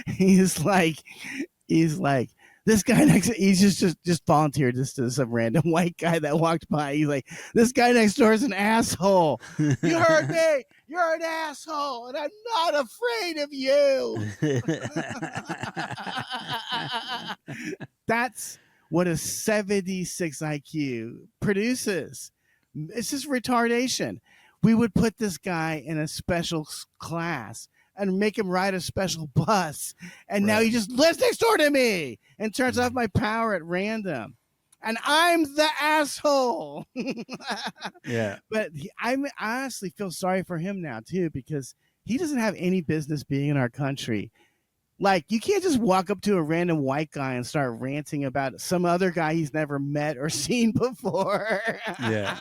He's like, this guy next, he's just volunteered this to some random white guy that walked by. He's like, this guy next door is an asshole. You heard me. You're an asshole, and I'm not afraid of you. That's what a 76 IQ produces. It's just retardation. We would put this guy in a special class and make him ride a special bus. And now he just lives next door to me and turns off my power at random. And I'm the asshole. Yeah. But I honestly feel sorry for him now, too, because he doesn't have any business being in our country. Like, you can't just walk up to a random white guy and start ranting about some other guy he's never met or seen before. Yeah.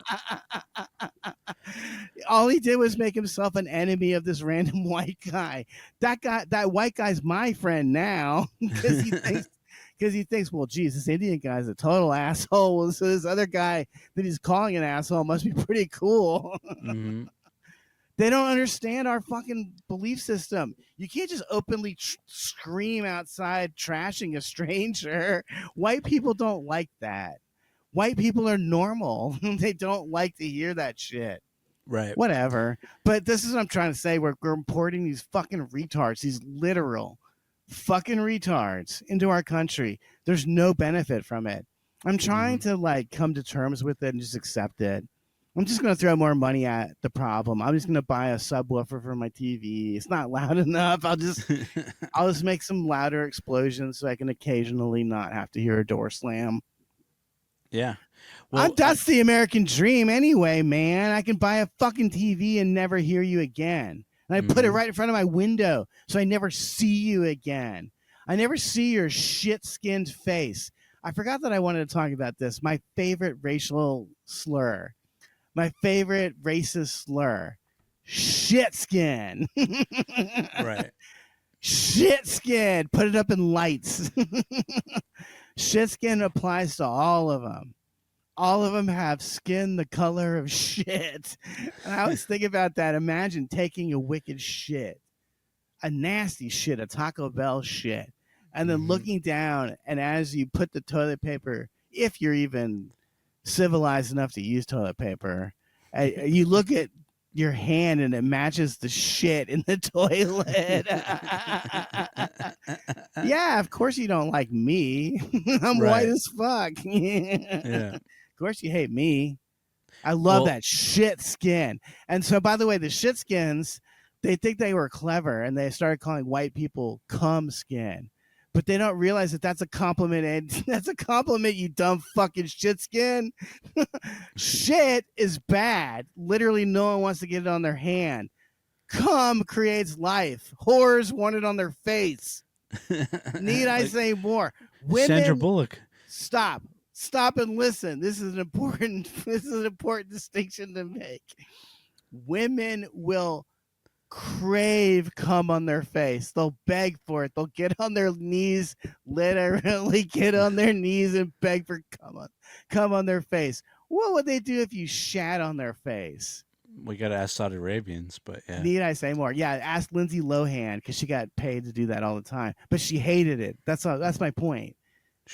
All he did was make himself an enemy of this random white guy. That white guy's my friend now because he thinks, well, geez, this Indian guy's a total asshole. So this other guy that he's calling an asshole must be pretty cool. Mm-hmm. They don't understand our fucking belief system. You can't just openly scream outside trashing a stranger. White people don't like that. White people are normal. They don't like to hear that shit. Right. Whatever. But this is what I'm trying to say. We're importing these fucking retards, these literal fucking retards into our country. There's no benefit from it. I'm trying to like come to terms with it and just accept it. I'm just going to throw more money at the problem. I'm just going to buy a subwoofer for my TV. It's not loud enough. I'll just make some louder explosions so I can occasionally not have to hear a door slam. Yeah. Well, that's the American dream anyway, man. I can buy a fucking TV and never hear you again. And I put it right in front of my window so I never see you again. I never see your shit-skinned face. I forgot that I wanted to talk about this. My favorite racial slur. My favorite racist slur. Shit skin. right. Shit skin. Put it up in lights. Shit skin applies to all of them. All of them have skin the color of shit. And I always think about that. Imagine taking a wicked shit, a nasty shit, a Taco Bell shit, and then looking down, and as you put the toilet paper, if you're even civilized enough to use toilet paper, you look at your hand and it matches the shit in the toilet. Yeah, of course you don't like me. I'm white as fuck. Yeah. Of course you hate me. I love that shit skin. And so, by the way, the shit skins, they think they were clever and they started calling white people cum skin. But they don't realize that that's a compliment. And that's a compliment, you dumb fucking shit skin. Shit is bad. Literally, no one wants to get it on their hand. Cum creates life. Whores want it on their face. Need I say more? Women, Sandra Bullock. Stop and listen. This is an important distinction to make. Women will crave cum on their face. They'll beg for it. They'll get on their knees, literally get on their knees and beg for cum on their face. What would they do if you shat on their face? We got to ask Saudi Arabians, but yeah. Need I say more? Yeah, ask Lindsay Lohan because she got paid to do that all the time, but she hated it. That's my point.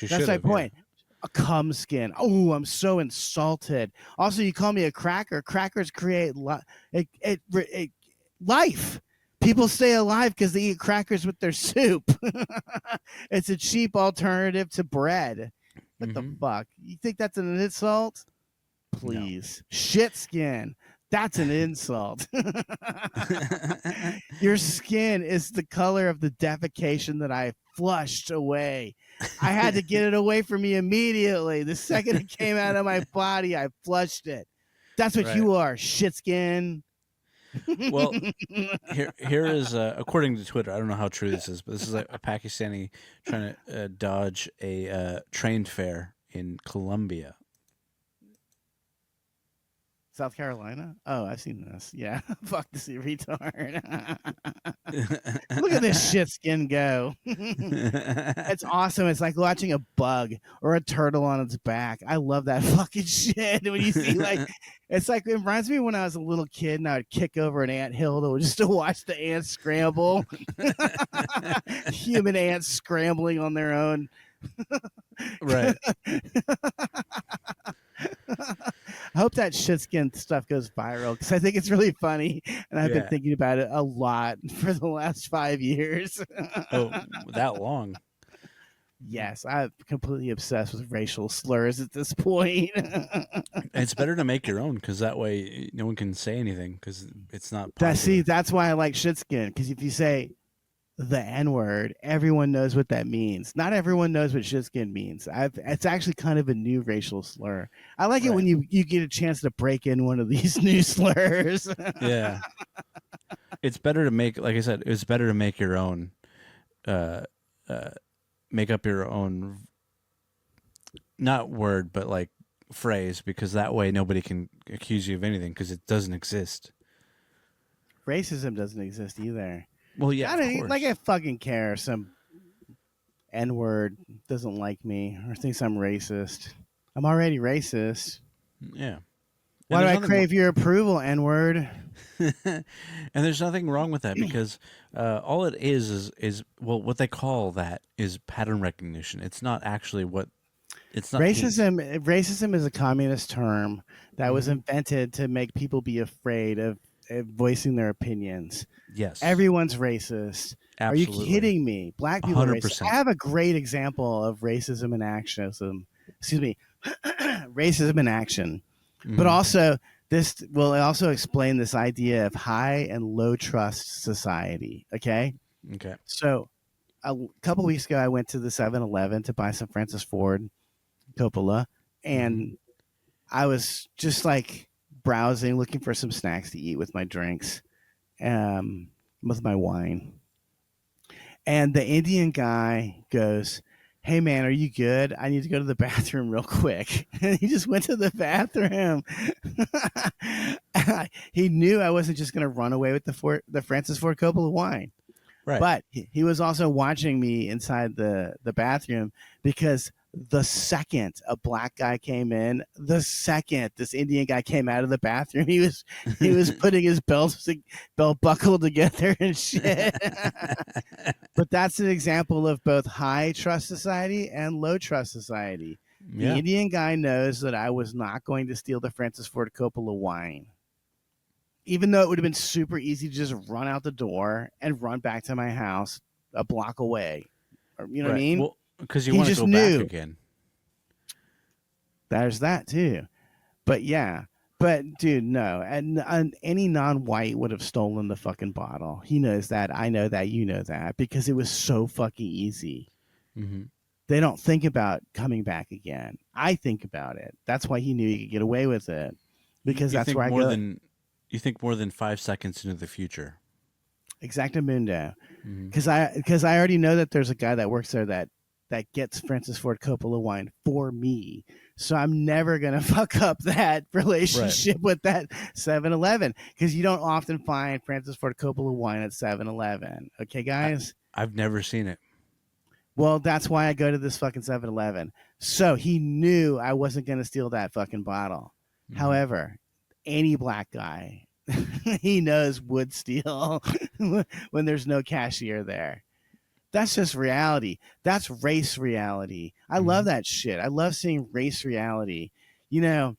That's my point. A cum skin. Oh, I'm so insulted. Also, you call me a cracker. Crackers create life. People stay alive because they eat crackers with their soup. It's a cheap alternative to bread. What the fuck? You think that's an insult? Please. No. Shit skin. That's an insult. Your skin is the color of the defecation that I flushed away. I had to get it away from me immediately. The second it came out of my body, I flushed it. That's what you are, shit skin. Well, here is, according to Twitter, I don't know how true this is, but this is a Pakistani trying to dodge a train fare in Colombia. South Carolina? Oh, I've seen this. Yeah. Fuck this retard. Look at this shit skin go. It's awesome. It's like watching a bug or a turtle on its back. I love that fucking shit. When you see it's like, it reminds me when I was a little kid and I would kick over an anthill just to watch the ants scramble. Human ants scrambling on their own. Right. I hope that shitskin stuff goes viral because I think it's really funny, and I've been thinking about it a lot for the last 5 years. Oh, that long? Yes, I'm completely obsessed with racial slurs at this point. It's better to make your own because that way no one can say anything because it's not popular. That's why I like shitskin, because if you say the N-word, everyone knows what that means. Not everyone knows what shitskin means. It's actually kind of a new racial slur. I like it when you get a chance to break in one of these new slurs. Yeah. It's better to make, like I said, it's better to make your own, make up your own, not word, but like phrase, because that way nobody can accuse you of anything because it doesn't exist. Racism doesn't exist either. Well, yeah, I fucking care. Some N-word doesn't like me or thinks I'm racist. I'm already racist. Yeah. Why do I crave your approval, N-word? And there's nothing wrong with that because all it is what they call that is pattern recognition. It's not actually what it's not. Racism is a communist term that was invented to make people be afraid of voicing their opinions. Yes. Everyone's racist. Absolutely. Are you kidding me? Black people 100%. Are racist. I have a great example of racism in action. Racism in action. Mm-hmm. But also this will also explain this idea of high and low trust society. Okay. So a couple weeks ago, I went to the 7-Eleven to buy some Francis Ford Coppola, and I was just like browsing, looking for some snacks to eat with my drinks, with my wine. And the Indian guy goes, "Hey man, are you good? I need to go to the bathroom real quick." And he just went to the bathroom. He knew I wasn't just going to run away with the Francis Ford Coppola wine. Right. But he was also watching me inside the bathroom, because the second a black guy came in, the second this Indian guy came out of the bathroom, he was putting his belt buckle together and shit. But that's an example of both high trust society and low trust society. Yeah. The Indian guy knows that I was not going to steal the Francis Ford Coppola wine, even though it would have been super easy to just run out the door and run back to my house a block away. Or, you know what I mean? Well, because you want to go back again. There's that too. But yeah. But dude, no. And any non-white would have stolen the fucking bottle. He knows that. I know that. You know that. Because it was so fucking easy. Mm-hmm. They don't think about coming back again. I think about it. That's why he knew he could get away with it. Because that's where I go. You think more than 5 seconds into the future. Exactamundo. Because I already know that there's a guy that works there that gets Francis Ford Coppola wine for me. So I'm never going to fuck up that relationship with that 7-Eleven, because you don't often find Francis Ford Coppola wine at 7-Eleven. Okay, guys? I've never seen it. Well, that's why I go to this fucking 7-Eleven. So he knew I wasn't going to steal that fucking bottle. However, any black guy he knows wood steal when there's no cashier there. That's just reality. That's race reality. I love that shit. I love seeing race reality. You know,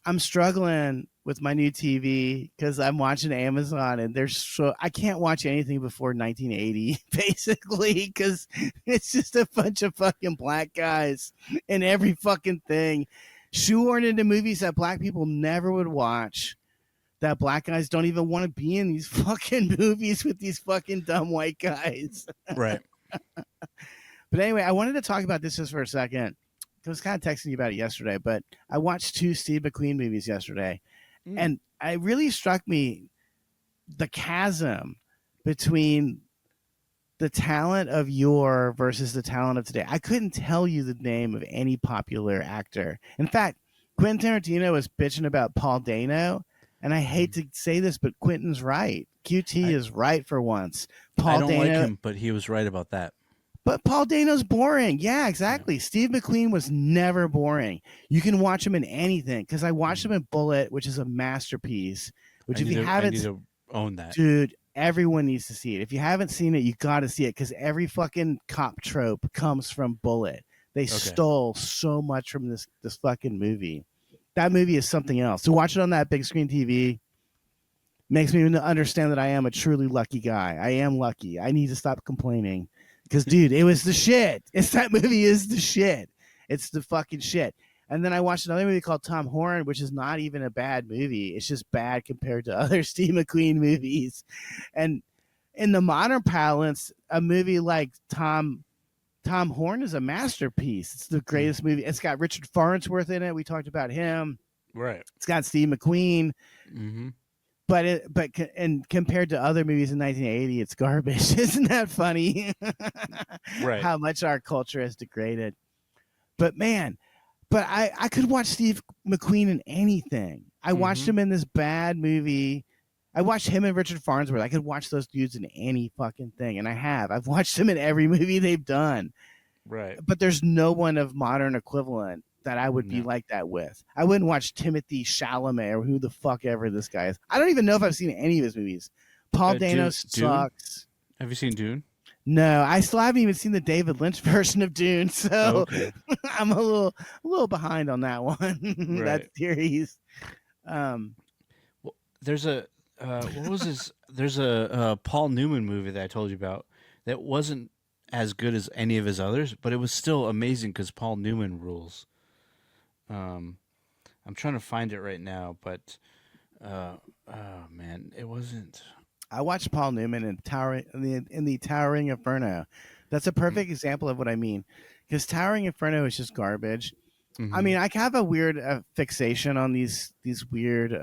I'm struggling with my new TV because I'm watching Amazon and I can't watch anything before 1980 basically because it's just a bunch of fucking black guys in every fucking thing, shoehorned into movies that black people never would watch. That black guys don't even want to be in these fucking movies with these fucking dumb white guys. Right. But anyway, I wanted to talk about this just for a second. I was kind of texting you about it yesterday, but I watched 2 Steve McQueen movies yesterday, and it really struck me the chasm between the talent of yore versus the talent of today. I couldn't tell you the name of any popular actor. In fact, Quentin Tarantino was bitching about Paul Dano, and I hate to say this, but Quentin's right. QT is right for once. I don't like him, but he was right about that. But Paul Dano's boring. Yeah, exactly. Yeah. Steve McQueen was never boring. You can watch him in anything because I watched him in Bullet, which is a masterpiece. Which, if you haven't, I need to own that, dude. Everyone needs to see it. If you haven't seen it, you got to see it because every fucking cop trope comes from Bullet. They stole so much from this fucking movie. That movie is something else. To watch it on that big screen TV makes me understand that I am a truly lucky guy. I am lucky. I need to stop complaining. Because, dude, it was the shit. That movie is the shit. It's the fucking shit. And then I watched another movie called Tom Horn, which is not even a bad movie. It's just bad compared to other Steve McQueen movies. And in the modern parlance, a movie like Tom Horn is a masterpiece. It's the greatest movie. It's got Richard Farnsworth in it. We talked about him. Right. It's got Steve McQueen. Mm-hmm. But compared to other movies in 1980, it's garbage. Isn't that funny? Right. How much our culture has degraded. But man, I could watch Steve McQueen in anything. I watched him in this bad movie. I watched him and Richard Farnsworth. I could watch those dudes in any fucking thing, and I have. I've watched them in every movie they've done. Right. But there's no one of modern equivalent that I would be like that with. I wouldn't watch Timothy Chalamet or who the fuck ever this guy is. I don't even know if I've seen any of his movies. Paul Dano sucks. Have you seen Dune? No, I still haven't even seen the David Lynch version of Dune, so I'm a little behind on that one. Right. That series. Well, there's a what was this? There's a Paul Newman movie that I told you about that wasn't as good as any of his others, but it was still amazing because Paul Newman rules. I'm trying to find it right now, but oh man, it wasn't. I watched Paul Newman in the Towering Inferno. That's a perfect example of what I mean, because Towering Inferno is just garbage. I mean, I have a weird fixation on these weird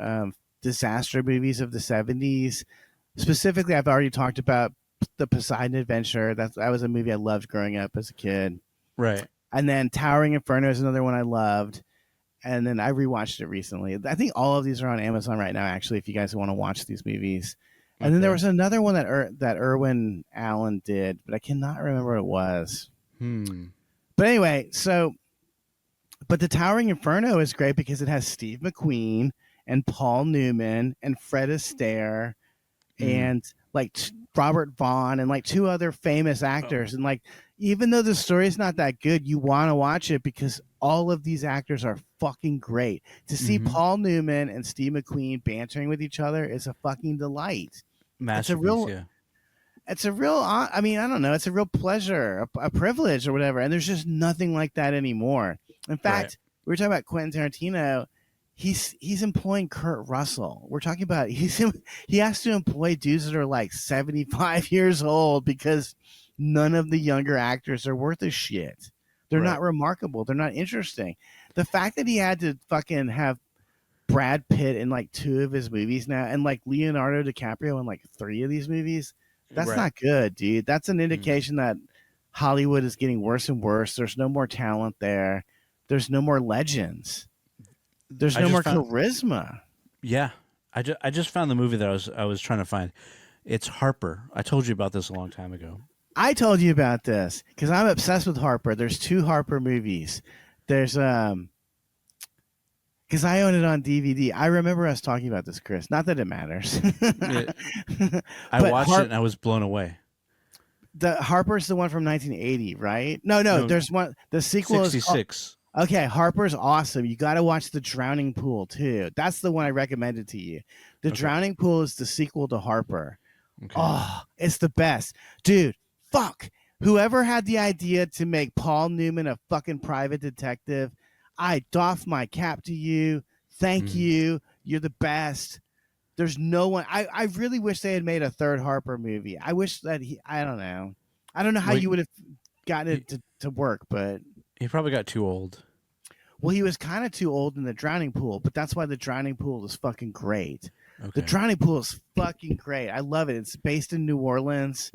disaster movies of the 70s. Specifically, I've already talked about the Poseidon Adventure. That was a movie I loved growing up as a kid. Right. And then Towering Inferno is another one I loved. And then I rewatched it recently. I think all of these are on Amazon right now, actually, if you guys want to watch these movies. And then there was another one that Irwin Allen did, but I cannot remember what it was. But anyway, but the Towering Inferno is great because it has Steve McQueen and Paul Newman and Fred Astaire and like Robert Vaughn and like 2 other famous actors. And like, even though the story's not that good, you want to watch it because all of these actors are fucking great. To see Paul Newman and Steve McQueen bantering with each other is a fucking delight. Masterpiece, it's a real, I mean, I don't know. It's a real pleasure, a privilege or whatever. And there's just nothing like that anymore. In fact, we were talking about Quentin Tarantino. He's employing Kurt Russell. We're talking about he has to employ dudes that are like 75 years old because none of the younger actors are worth a shit. They're not remarkable. They're not interesting. The fact that he had to fucking have Brad Pitt in like 2 of his movies now and like Leonardo DiCaprio in like 3 of these movies, that's not good, dude. That's an indication that Hollywood is getting worse and worse. There's no more talent there. There's no more legends. There's no more charisma. Yeah. I just found the movie that I was trying to find. It's Harper. I told you about this a long time ago. I told you about this because I'm obsessed with Harper. There's 2 Harper movies. There's Because I own it on DVD. I remember us talking about this, Chris. Not that it matters. I But watched it and I was blown away. The Harper's the one from 1980, right? No, No, there's one. The sequel is 66. okay. Harper's awesome. You got to watch The Drowning Pool too. That's the one I recommended to you. The Drowning Pool is the sequel to Harper. Okay. Oh, it's the best, dude. Fuck. Whoever had the idea to make Paul Newman a fucking private detective, I doff my cap to you. Thank you. You're the best. There's no one. I really wish they had made a third Harper movie. I wish that I don't know. I don't know how you would have gotten it to work, but he probably got too old. Well, he was kind of too old in The Drowning Pool, but that's why The Drowning Pool is fucking great. Okay. The Drowning Pool is fucking great. I love it. It's based in New Orleans.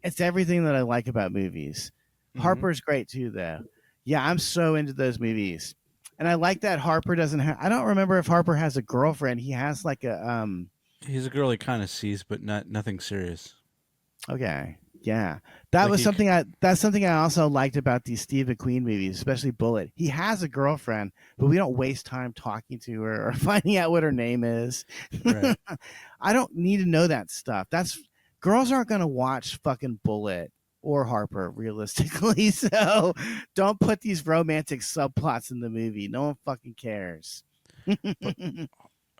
It's everything that I like about movies. Harper's great too, though. Yeah, I'm so into those movies. And I like that Harper doesn't have. I don't remember if Harper has a girlfriend. He has like a He's a girl he kind of sees, but nothing serious. Okay, yeah, that was something That's something I also liked about these Steve McQueen movies, especially Bullet. He has a girlfriend, but we don't waste time talking to her or finding out what her name is. Right. I don't need to know that stuff. Girls aren't gonna watch fucking Bullet or Harper realistically, so don't put these romantic subplots in the movie. No one fucking cares. By the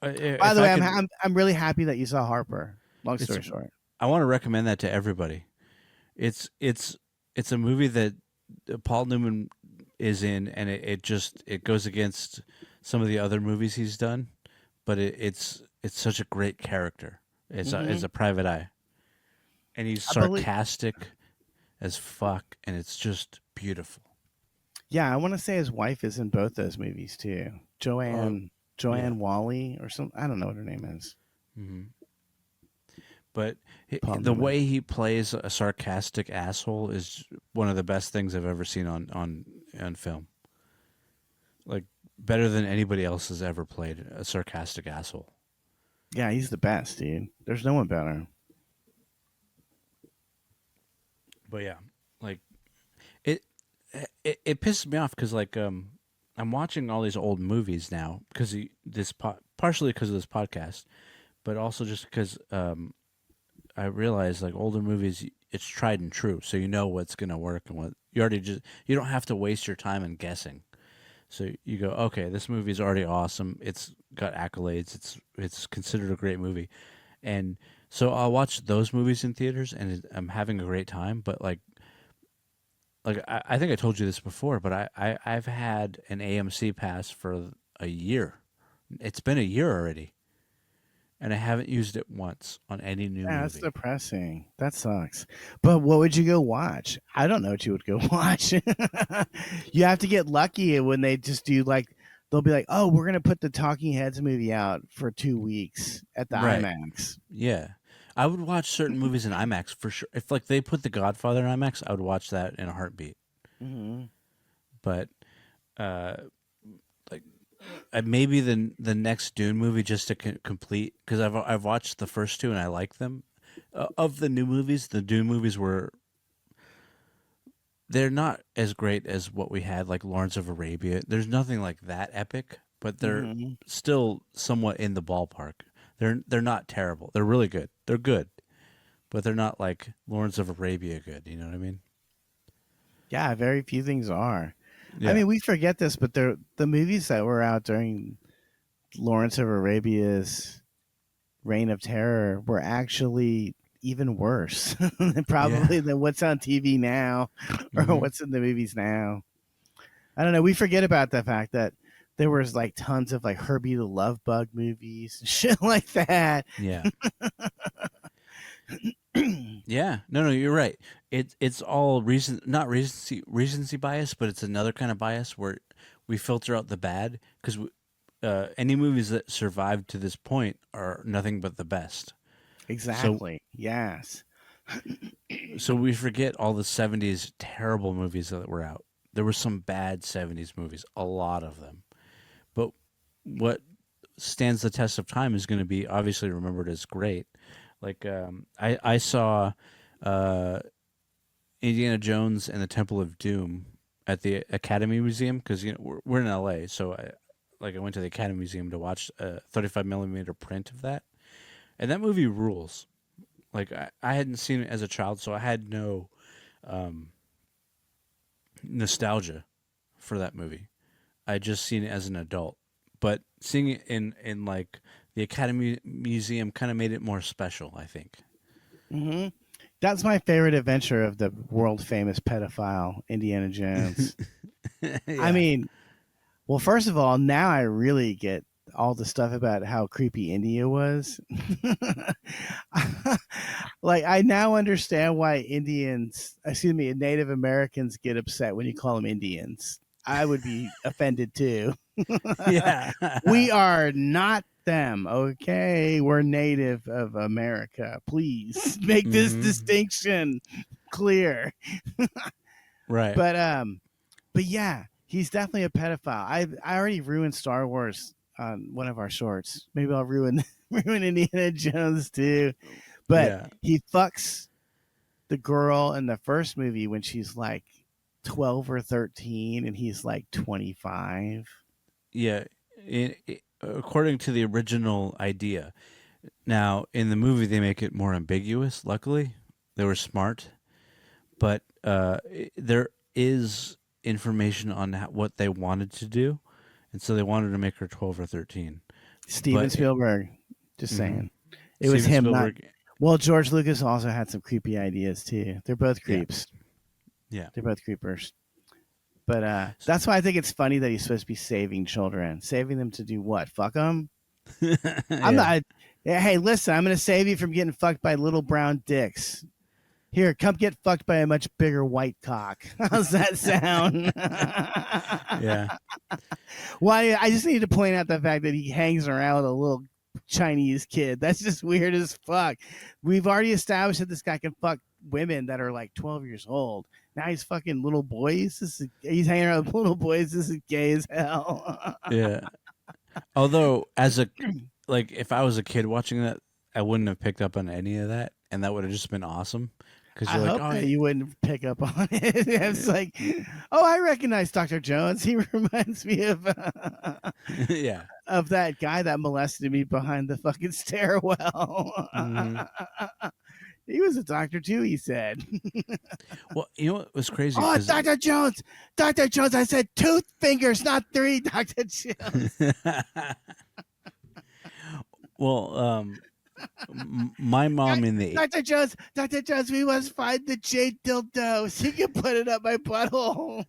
way, I'm really happy that you saw Harper. Long story short, I want to recommend that to everybody. It's a movie that Paul Newman is in, and it goes against some of the other movies he's done, but it's such a great character. It's a private eye, and he's sarcastic as fuck, and it's just beautiful. Yeah, I want to say his wife is in both those movies too. Joanne Wally or something. I don't know what her name is. Mm-hmm. But the way he plays a sarcastic asshole is one of the best things I've ever seen on film. Like, better than anybody else has ever played a sarcastic asshole. Yeah, he's the best, dude. There's no one better. But yeah, like it pisses me off because I'm watching all these old movies now because partially because of this podcast, but also just because I realize like older movies, it's tried and true, so you know what's gonna work and what you don't have to waste your time in guessing. So you go, okay, this movie's already awesome. It's got accolades. It's considered a great movie, and so I'll watch those movies in theaters, and I'm having a great time. But like I think I told you this before, but I've had an AMC pass for a year. It's been a year already, and I haven't used it once on any new movie. That's depressing. That sucks. But what would you go watch? I don't know what you would go watch. You have to get lucky when they just do they'll be like, oh, we're going to put the Talking Heads movie out for 2 weeks at the IMAX. Yeah. I would watch certain movies in IMAX for sure. If they put The Godfather in IMAX, I would watch that in a heartbeat. Mm-hmm. But maybe the next Dune movie just to complete, because I've watched the first two and I like them. Of the new movies, the Dune movies they're not as great as what we had, like Lawrence of Arabia. There's nothing like that epic, but they're still somewhat in the ballpark. They're not terrible. They're really good. They're good, but they're not like Lawrence of Arabia good. You know what I mean? Yeah, very few things are. Yeah. I mean, we forget this, but the movies that were out during Lawrence of Arabia's Reign of Terror were actually even worse probably than what's on TV now or what's in the movies now. I don't know. We forget about the fact that there was like tons of like Herbie the Love Bug movies and shit like that. Yeah. Yeah. No, you're right. It's all not recency bias, but it's another kind of bias where we filter out the bad because any movies that survived to this point are nothing but the best. Exactly. Yes. So we forget all the 70s terrible movies that were out. There were some bad 70s movies, a lot of them. But what stands the test of time is going to be obviously remembered as great. Like I saw Indiana Jones and the Temple of Doom at the Academy Museum because we're in LA, so I went to the Academy Museum to watch a 35 millimeter print of that, and that movie rules. Like I hadn't seen it as a child, so I had no nostalgia for that movie. I just seen it as an adult, but seeing it in like the Academy Museum kind of made it more special, I think. Mm-hmm. That's my favorite adventure of the world famous pedophile Indiana Jones. Yeah. I mean, well, first of all, now I really get all the stuff about how creepy India was. Like, I now understand why Native Americans get upset when you call them Indians. I would be offended too. Yeah. We are not them, okay? We're native of America. Please make this distinction clear. Right. But yeah, he's definitely a pedophile. I already ruined Star Wars on one of our shorts. Maybe I'll ruin Indiana Jones too. But Yeah. he fucks the girl in the first movie when she's like 12 or 13 and he's like 25. Yeah. According to the original idea. Now, in the movie, they make it more ambiguous, luckily. They were smart. But there is information on what they wanted to do. And so they wanted to make her 12 or 13. Steven Spielberg, just saying. It Steven was him, Spielberg, well, George Lucas also had some creepy ideas, too. They're both creeps. Yeah. They're both creepers. But that's why I think it's funny that he's supposed to be saving children. Saving them to do what? Fuck them? I'm not. Hey, listen, I'm going to save you from getting fucked by little brown dicks. Here, come get fucked by a much bigger white cock. How's that sound? Yeah. Why? I just need to point out the fact that he hangs around with a little Chinese kid. That's just weird as fuck. We've already established that this guy can fuck women that are like 12 years old. Now he's fucking little boys. He's hanging around with little boys. This is gay as hell. Yeah. Although, if I was a kid watching that, I wouldn't have picked up on any of that, and that would have just been awesome. Because I hope that you wouldn't pick up on it. It's like, oh, I recognize Dr. Jones. He reminds me of yeah, of that guy that molested me behind the fucking stairwell. He was a doctor too, he said. Well, you know what was crazy? Oh, Dr. Jones! Dr. Jones, I said 2 fingers, not 3, Dr. Jones. Well, my mom in the Dr. Jones, we must find the jade dildo so you can put it up my butthole.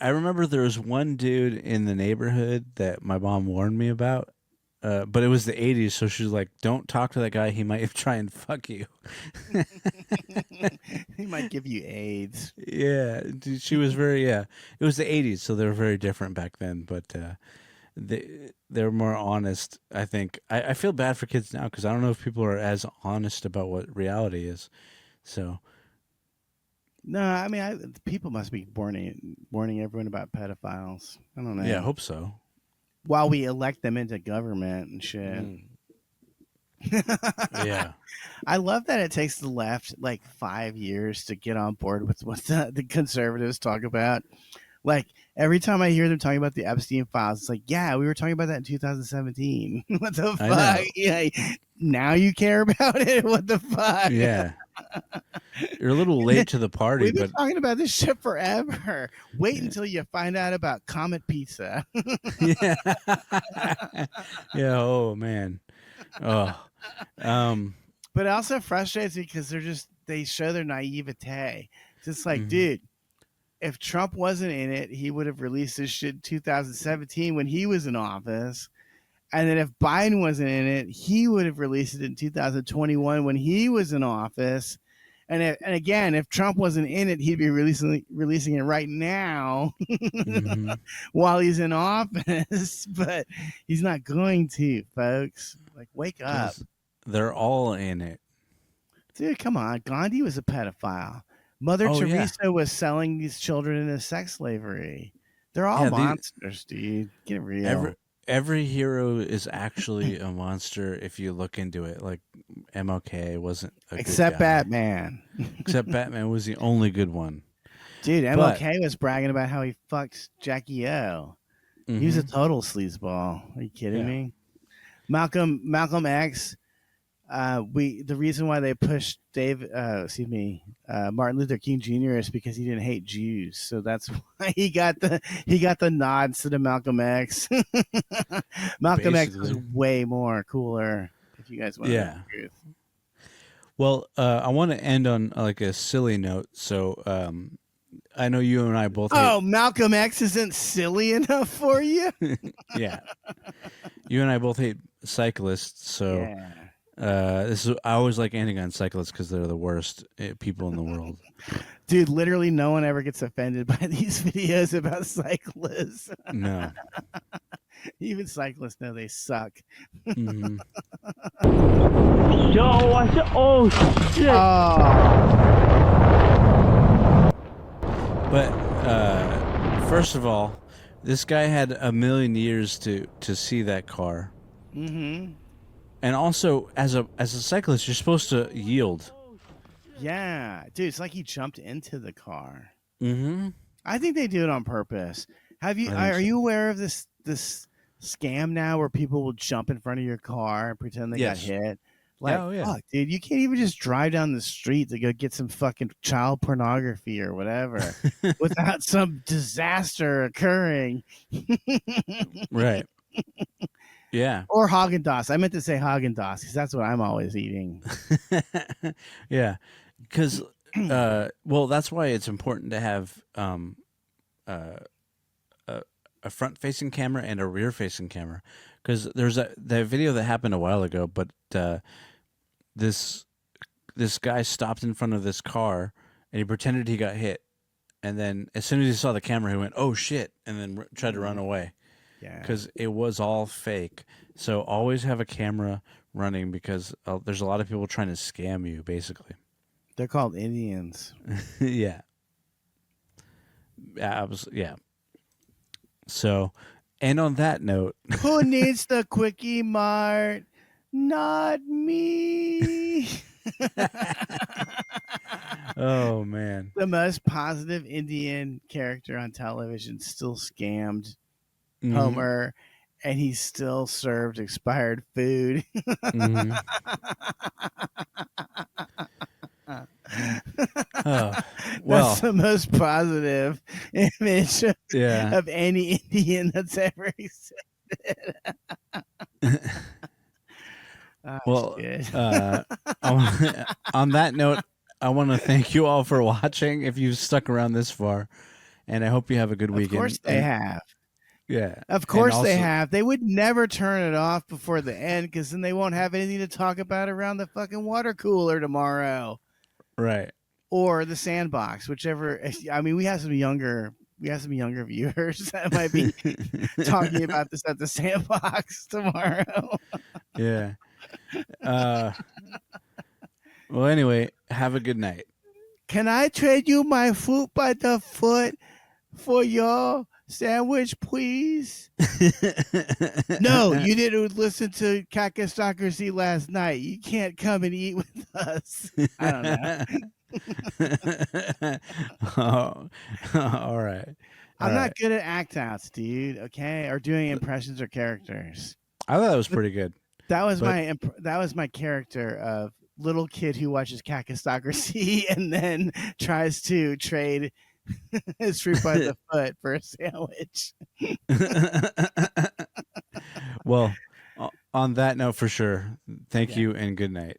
I remember there was one dude in the neighborhood that my mom warned me about, but it was the 80s, so she was like, don't talk to that guy. He might try and fuck you. He might give you AIDS. Yeah, she was very, it was the 80s, so they were very different back then, but they were more honest, I think. I feel bad for kids now because I don't know if people are as honest about what reality is, so... No, I mean, people must be warning everyone about pedophiles. I don't know. Yeah, I hope so. While we elect them into government and shit. Yeah. I love that it takes the left like 5 years to get on board with what the conservatives talk about. Like, every time I hear them talking about the Epstein files, it's like, yeah, we were talking about that in 2017. What the fuck? Yeah, now you care about it? What the fuck? Yeah. You're a little late to the party, We've been but talking about this shit forever. Wait until you find out about Comet Pizza. yeah. Yeah, oh man. Oh. But it also frustrates me because they show their naivete. It's just like, dude, if Trump wasn't in it, he would have released this shit in 2017 when he was in office. And then if Biden wasn't in it, he would have released it in 2021 when he was in office. And again, if Trump wasn't in it, he'd be releasing it right now while he's in office. But he's not going to, folks. Like, wake up. They're all in it. Dude, come on. Gandhi was a pedophile. Mother Teresa was selling these children into sex slavery. They're all monsters, dude. Get real. Every hero is actually a monster if you look into it. Like MLK wasn't a except good guy. Batman. Except Batman was the only good one. Dude, But- MLK was bragging about how he fucks Jackie O. He was a total sleazeball. Are you kidding Yeah. me? Malcolm X. The reason why they pushed Martin Luther King Jr. is because he didn't hate Jews, so that's why he got the nods to the Malcolm X. Malcolm X was Basically. way more cooler. If you guys want to know Yeah. the truth. Well, I want to end on like a silly note. So I know you and I both. Oh, Malcolm X isn't silly enough for you? Yeah. You and I both hate cyclists, so Yeah. I always like ending on cyclists because they're the worst people in the world. Dude, literally no one ever gets offended by these videos about cyclists. No. Even cyclists know they suck. Mhm. Yo, I said, oh shit. But first of all, this guy had a million years to see that car, Mm-hmm. and also as a cyclist, you're supposed to yield. Yeah, dude, it's like he jumped into the car. Mm-hmm. I think they do it on purpose. I think Are so. you aware of this scam now where people will jump in front of your car and pretend they Yes. got hit? Like, Oh, yeah. fuck, dude, you can't even just drive down the street to go get some fucking child pornography or whatever without some disaster occurring. Right. Yeah. Or Haagen-Dazs. I meant to say Haagen-Dazs because that's what I'm always eating. Yeah. Because well, that's why it's important to have a front-facing camera and a rear-facing camera. Because there's that video that happened a while ago, but this guy stopped in front of this car and he pretended he got hit, and then as soon as he saw the camera, he went, "Oh shit!" and then tried to run away. Yeah. Because it was all fake. So always have a camera running because there's a lot of people trying to scam you, basically. They're called Indians. Yeah. Yeah. So, and on that note, Who needs the Quickie Mart? Not me. oh man, The most positive Indian character on television still scammed Mhm. Homer, and he still served expired food. Mhm. Oh, well, That's the most positive image yeah. of any Indian that's ever existed. Oh, Well, shit. on that note, I want to thank you all for watching. If you've stuck around this far, and I hope you have a good Of weekend. course they have. Yeah, Of course And they also- have. They would never turn it off before the end because then they won't have anything to talk about around the fucking water cooler tomorrow Right. or the sandbox, whichever. I mean, we have some younger viewers that might be talking about this at the sandbox tomorrow. Yeah. Well, anyway, have a good night. Can I trade you my food by the foot for your sandwich, please? No, you didn't listen to Kakistocracy last night. You can't come and eat with us. I don't know. Oh, all right. I'm All not right. good at act outs, dude. Okay, or doing impressions or characters. I thought that was pretty good. That was But- that was my character of little kid who watches Kakistocracy and then tries to trade his fruit by the foot for a sandwich. Well, on that note, for sure. Thank you and good night.